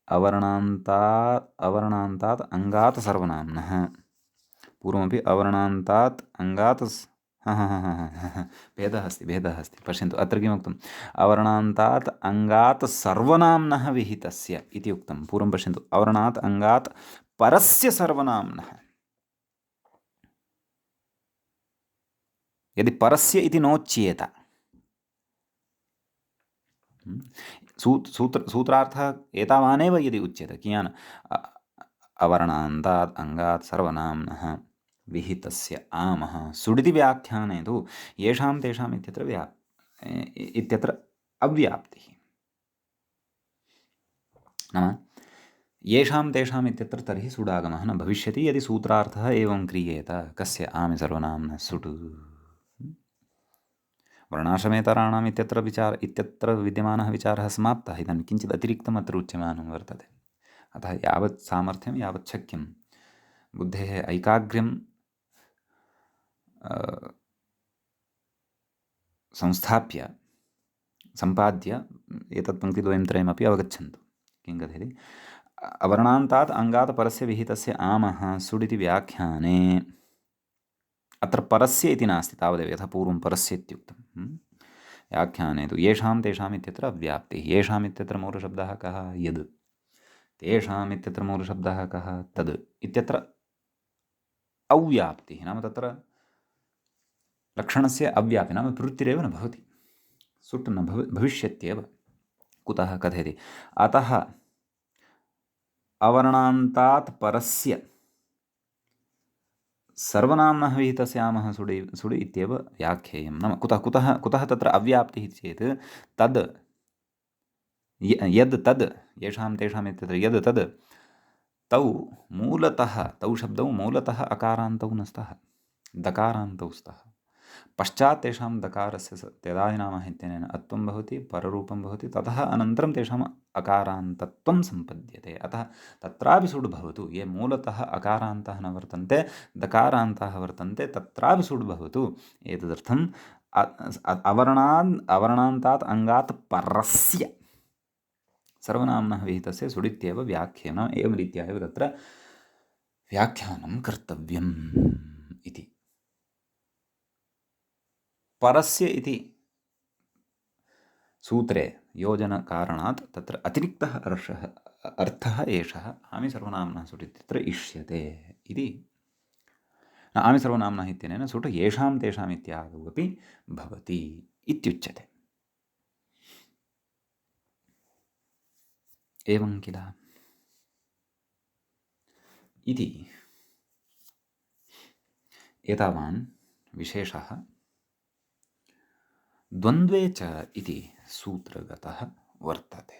अवर्णान्तात् अङ्गात् सर्वनाम्नः, पूर्वमपि अवर्णान्तात् अङ्गात् भेदः अस्ति। पश्यन्तु अत्र किमुक्तम् अवर्णान्तात् अङ्गात् सर्वनाम्नः विहितस्य इति उक्तं। पूर्वं पश्यन्तु अवर्णात् अङ्गात् परस्य सर्वनाम्नः। यदि परस्य इति नोच्येत, सूत्रार्थः एतावानेव यदि उच्यते, कियान् अवर्णान्तात् अङ्गात् सर्वनाम्नः विहितस्य आमः सुट् इति व्याख्याने तु येषां तेषाम् इत्यत्र अव्याप्तिः, नाम येषां तेषाम् इत्यत्र तर्हि सुडागमः न भविष्यति यदि सूत्रार्थः एवं क्रियेत। कस्य? आमि सर्वनाम्नः सुट्। वर्णाश्रमेतराणाम् इत्यत्र विद्यमानः विचारः समाप्तः। इदानीं किञ्चित् अतिरिक्तम् अत्र उच्यमानं वर्तते। अतः यावत् सामर्थ्यं यावत् शक्यं बुद्धेः ऐकाग्र्यं संस्थाप्य सम्पाद्य एतत् पङ्क्तिद्वयं त्रयमपि अवगच्छन्तु। किं कथयति? अवर्णान्तात् अङ्गात् परस्य विहितस्य आमः सुडिति व्याख्याने अत्र परस्य इति नास्ति तावदेव, यथा पूर्वं परस्य इत्युक्तं। व्याख्याने तु येषां तेषाम् इत्यत्र अव्याप्तिः, येषाम् इत्यत्र मूलशब्दः कः? यद्, तेषाम् इत्यत्र मूलशब्दः कः? तद् इत्यत्र अव्याप्तिः, नाम तत्र लक्षणस्य अव्याप्ति नाम प्रवृत्तिरेव न भवति, सुट् न भविष्यत्येव। कुतः कथयति? अतः अवर्णान्तात् परस्य सर्वनाम्नः विहितस्य आमः सुडि इत्येव व्याख्येयं। नाम कुतः तत्र अव्याप्तिः चेत् तद् यद् तद्, येषां तेषाम् इत्यत्र यद् तद्, तौ मूलतः, तौ शब्दौ मूलतः अकारान्तौ न स्तः, दकारान्तौ स्तः। पश्चात् तेषां दकारस्य त्यदादिनामः इत्यनेन अत्वं भवति, पररूपं भवति, ततः अनन्तरं तेषाम् अकारान्तत्वं सम्पद्यते। अतः तत्रापि सुड् भवतु। ये मूलतः अकारान्तः न वर्तन्ते, दकारान्ताः वर्तन्ते, तत्रापि सुड् भवतु। एतदर्थम् अवर्णान्तात् अङ्गात् परस्य सर्वनाम्नः विहितस्य सुडित्येव व्याख्यानम्, एवं रीत्या एव तत्र व्याख्यानं कर्तव्यम् इति। परस्य इति सूत्रे योजनकारणात् तत्र अतिरिक्तः अर्थः एषः आमिसर्वनाम्नः सुट् इत्यत्र इष्यते इति। आमिसर्वनाम्नः इत्यनेन सुट् येषां तेषाम् इत्यादौ अपि भवति इत्युच्यते। एवं किल इति एतावान् विशेषः द्वन्द्वे च इति सूत्रगतः वर्तते।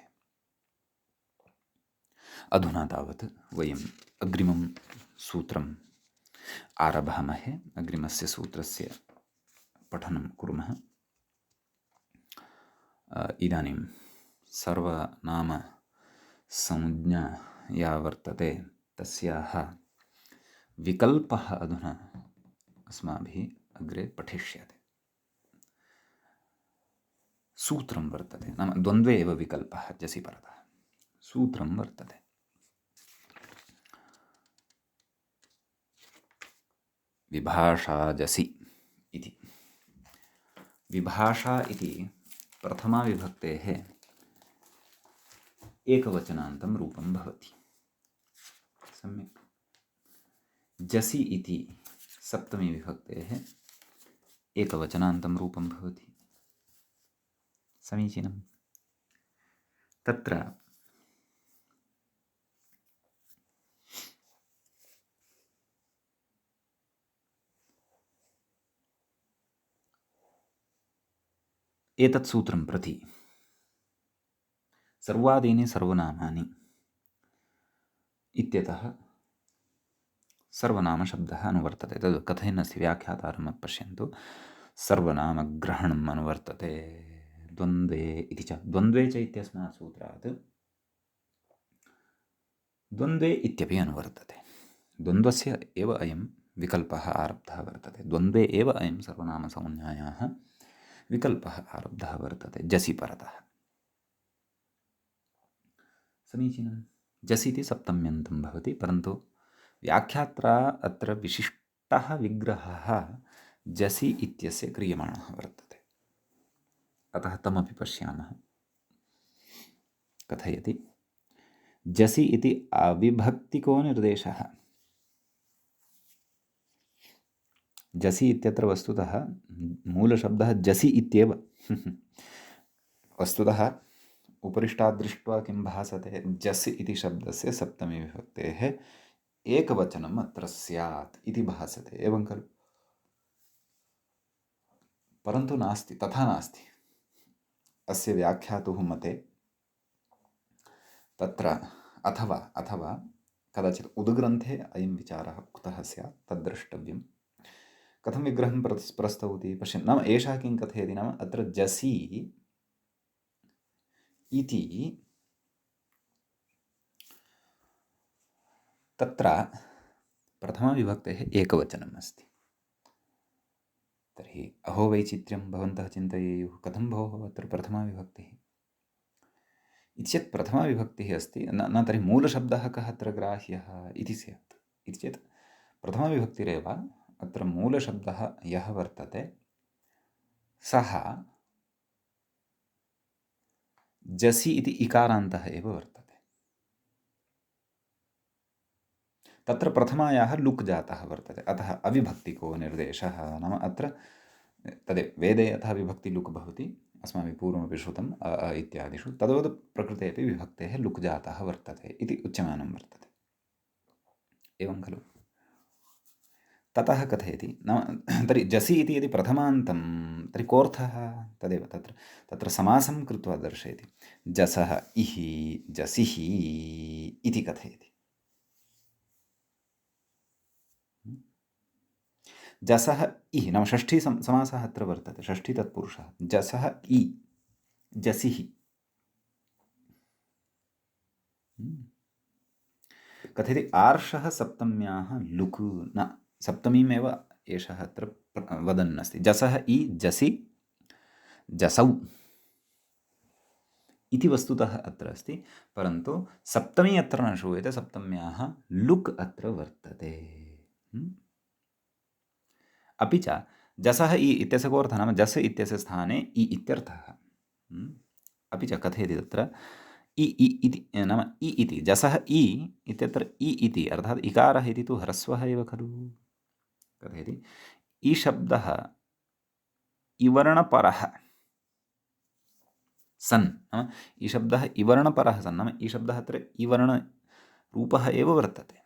अधुना तावत् वयम् अग्रिमं सूत्रम् आरभामहे, अग्रिमस्य सूत्रस्य पठनं कुर्मः। इदानीं सर्वनाम संज्ञा या वर्तते तस्याः विकल्पः अधुना अस्माभिः अग्रे पठिष्यते। सूत्रं वर्तते, नाम द्वन्द्वे एव विकल्पः जसि परतः। सूत्रं वर्तते विभाषाजसि इति। विभाषा इति प्रथमा विभक्तेः एकवचनान्तं रूपं भवति। सम्यक्। जसि इति सप्तमी विभक्तेः एकवचनान्तं रूपं भवति। समीचीनं। तत्र एतत् सूत्रं प्रति सर्वादीनि सर्वनामानि इत्यतः सर्वनामशब्दः अनुवर्तते। तद् कथयन्नस्ति व्याख्यातारं पश्यन्तु। सर्वनामग्रहणम् अनुवर्तते द्वन्द्वे इति च। द्वन्द्वे च इत्यस्मात् सूत्रात् द्वन्द्वे इत्यपि अनुवर्तते। द्वन्द्वस्य एव अयं विकल्पः आरब्धः वर्तते। द्वन्द्वे एव अयं सर्वनामसंज्ञायाः विकल्पः आरब्धः वर्तते जसि परतः। समीचीनं। जसि इति सप्तम्यन्तं भवति, परन्तु व्याख्यात्रा अत्र विशिष्टः विग्रहः जसि इत्यस्य क्रियमाणः वर्तते। अतः तमपि पश्यामः। कथयति जसि इति अविभक्तिको निर्देशः। जसि इत्यत्र वस्तुतः मूलशब्दः जसि इत्येव। वस्तुतः उपरिष्टात् दृष्ट्वा किं भासते? जस् इति शब्दस्य सप्तमी विभक्तेः एकवचनम् अत्र स्यात् इति भासते, एवं खलु? परन्तु नास्ति, तथा नास्ति। अस्य व्याख्यातुः मते तत्र अथवा कदाचित् उद्ग्रन्थे अयं विचारः उक्तः स्यात्, तद्द्रष्टव्यं। कथं विग्रहं प्रस्तौति पश्यन्तु। नाम एषः किं कथयति, नाम अत्र जसि इति तत्र प्रथमाविभक्तेः एकवचनम् अस्ति। तर्हि अहो वैचित्र्यं भवन्तः चिन्तयेयुः कथं भोः अत्र प्रथमाविभक्तिः इति चेत् प्रथमाविभक्तिः अस्ति न तर्हि मूलशब्दः कः अत्र ग्राह्यः इति स्यात्। इति चेत् प्रथमाविभक्तिरेव अत्र मूलशब्दः यः वर्तते सः जसि इति इकारान्तः एव वर्तते। तत्र प्रथमायाः लुक् जातः वर्तते, अतः अविभक्तिको निर्देशः। नाम अत्र तदेव वेदे यथा विभक्ति लुक् भवति, अस्माभिः पूर्वमपि श्रुतम् अ अ इत्यादिषु, तद्वत् प्रकृते अपि विभक्तेः लुक् जातः वर्तते इति उच्यमानं वर्तते। एवं खलु? ततः कथयति नाम तर्हि जसि इति यदि प्रथमान्तं तर्हि कोऽर्थः तदेव तत्र समासं कृत्वा दर्शयति। जसः इहि जसिः इति कथयति। जसः इ नाम षष्ठी समासः अत्र वर्तते, षष्ठी तत्पुरुषः जसः इ जसिः। कथयति आर्षः सप्तम्याः लुक् न सप्तमीमेव एषः अत्र वदन् अस्ति। जसः इ जसि जसौ इति वस्तुतः अत्र अस्ति, परन्तु सप्तमी अत्र न श्रूयते, सप्तम्याः लुक् अत्र वर्तते। अपि च जसः इ इत्यस्य कोऽर्थः नाम जस् इत्यस्य स्थाने इ इत्यर्थः। अपि च कथयति तत्र इ इति नाम इ इति जसः इ इत्यत्र इ इति अर्थात् इकारः इति तु ह्रस्वः एव खलु। कथयति इ शब्दः इवर्णपरः सन् नाम इ शब्दः इवर्णपरः सन् नाम इ शब्दः अत्र इवर्णरूपः एव वर्तते।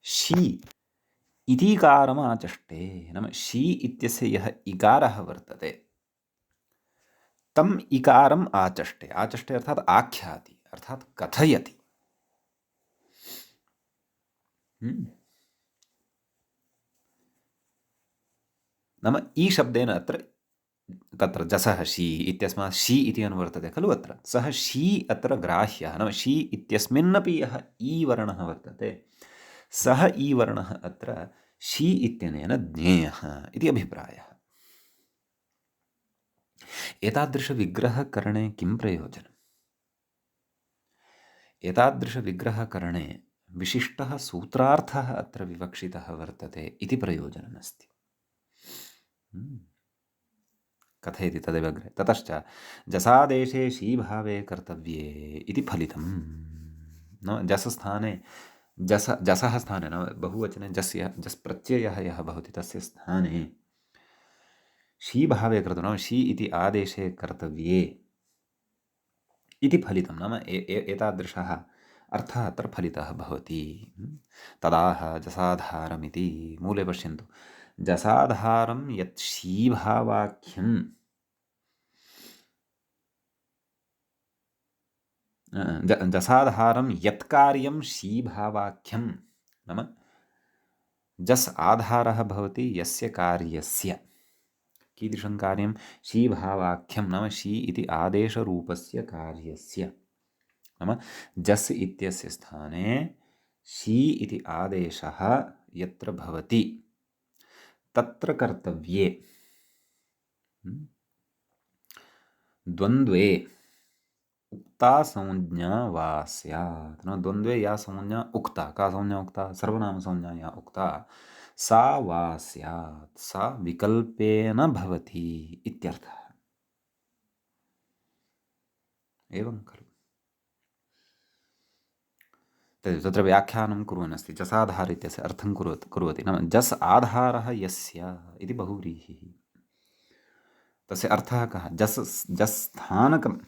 शी इतीकारम् आचष्टे नाम शी इत्यस्य यः इकारः वर्तते तम् इकारम् आचष्टे। आचष्टे अर्थात् आख्याति अर्थात् कथयति। नाम इ शब्देन अत्र तत्र जसः शी इत्यस्मात् शी इति अनुवर्तते खलु। अत्र सः शी अत्र ग्राह्यः नाम शी इत्यस्मिन्नपि यः इ वर्णः वर्तते सः इ वर्णः अत्र शी इत्यनेन ज्ञेयः इति अभिप्रायः। एतादृशविग्रहकरणे किं प्रयोजनम्? एतादृशविग्रहकरणे विशिष्टः सूत्रार्थः अत्र विवक्षितः वर्तते इति प्रयोजनमस्ति। कथयति तदेव अग्रे। ततश्च जसादेशे शीभावे कर्तव्ये इति फलितं। न जसस्थाने जसः स्थाने न बहुवचने जस् प्रत्ययः यः भवति तस्य स्थाने शीभावे कर्तव्यं नाम शी इति आदेशे कर्तव्ये इति फलितं। नाम एतादृशः अर्थः अत्र फलितः भवति। तदाह जसाधारमिति मूले पश्यन्तु। जसाधारं यत् शीभावाख्यं जसाधारं यत्कार्यं शीभावाख्यं नाम जस् आधारः भवति यस्य कार्यस्य कीदृशं कार्यं शीभावाख्यं नाम शी इति आदेशरूपस्य कार्यस्य नाम जस् इत्यस्य स्थाने शी इति आदेशः यत्र भवति तत्र कर्तव्ये द्वन्द्वे उक्ता संज्ञा वा स्यात्। नाम द्वन्द्वे या संज्ञा उक्ता का संज्ञा उक्ता सर्वनाम संज्ञा या उक्ता सा वा स्यात् सा विकल्पेन भवति इत्यर्थः। एवं खलु। तत्र व्याख्यानं कुर्वन् अस्ति जसाधार इत्यस्य अर्थं कुर्वति नाम जस् आधारः यस्य इति बहुव्रीहिः। तस्य अर्थः कः? जस् स्थानकम्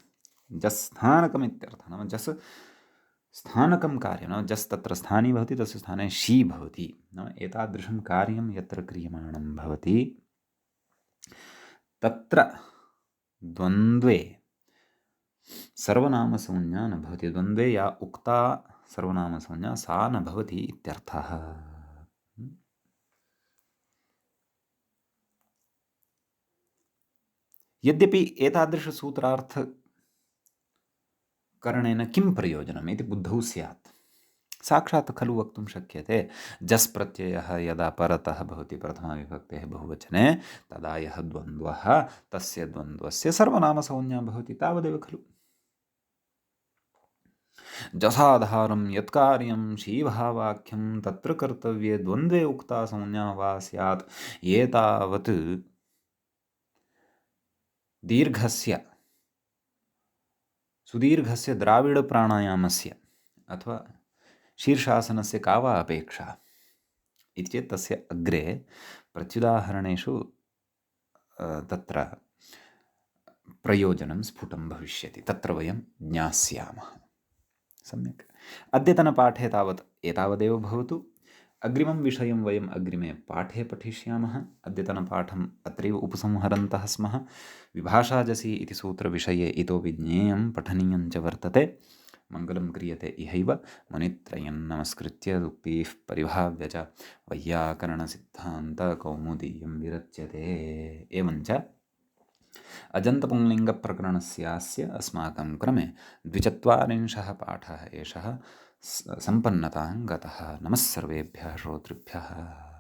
इत्यर्थः नाम जस् स्थानकं कार्यं नाम जस् तत्र स्थानी भवति तस्य स्थाने शी भवति नाम एतादृशं कार्यं यत्र क्रियमाणं भवति तत्र द्वन्द्वे सर्वनामसंज्ञा न भवति। द्वन्द्वे या उक्ता सर्वनामसंज्ञा सा न भवति इत्यर्थः। यद्यपि एतादृशसूत्रार्थ करणेन किं प्रयोजनम् इति बुद्धौ स्यात्। साक्षात् खलु वक्तुं शक्यते जस् प्रत्ययः यदा परतः भवति प्रथमाविभक्तेः बहुवचने तदा यः द्वन्द्वः तस्य द्वन्द्वस्य सर्वनामसंज्ञा भवति, तावदेव खलु। जसाधारं यत्कार्यं शीभावाख्यं तत्र कर्तव्ये द्वन्द्वे उक्ता संज्ञा वा स्यात्। एतावत् दीर्घस्य सुदीर्घस्य द्राविडप्राणायामस्य अथवा शीर्षासनस्य का वा अपेक्षा इति चेत् तस्य अग्रे प्रत्युदाहरणेषु तत्र प्रयोजनं स्फुटं भविष्यति, तत्र वयं ज्ञास्यामः। सम्यक्। अद्यतनपाठे तावत् एतावदेव भवतु। अग्रिमं विषयं वयम् अग्रिमे पाठे पठिष्यामः। अद्यतनपाठम् अत्रैव उपसंहरन्तः स्मः। विभाषाजसि इति सूत्रविषये इतोपि ज्ञेयं पठनीयं च वर्तते। मङ्गलं क्रियते इहैव मुनित्रयं नमस्कृत्य उक्तिः परिभाव्य च वैयाकरणसिद्धान्तकौमुदीयं विरच्यते। एवञ्च अजन्तपुंलिङ्गप्रकरणस्यास्य अस्माकं क्रमे 24 पाठः एषः सम्पन्नतां गतः। नमः सर्वेभ्यः श्रोतृभ्यः।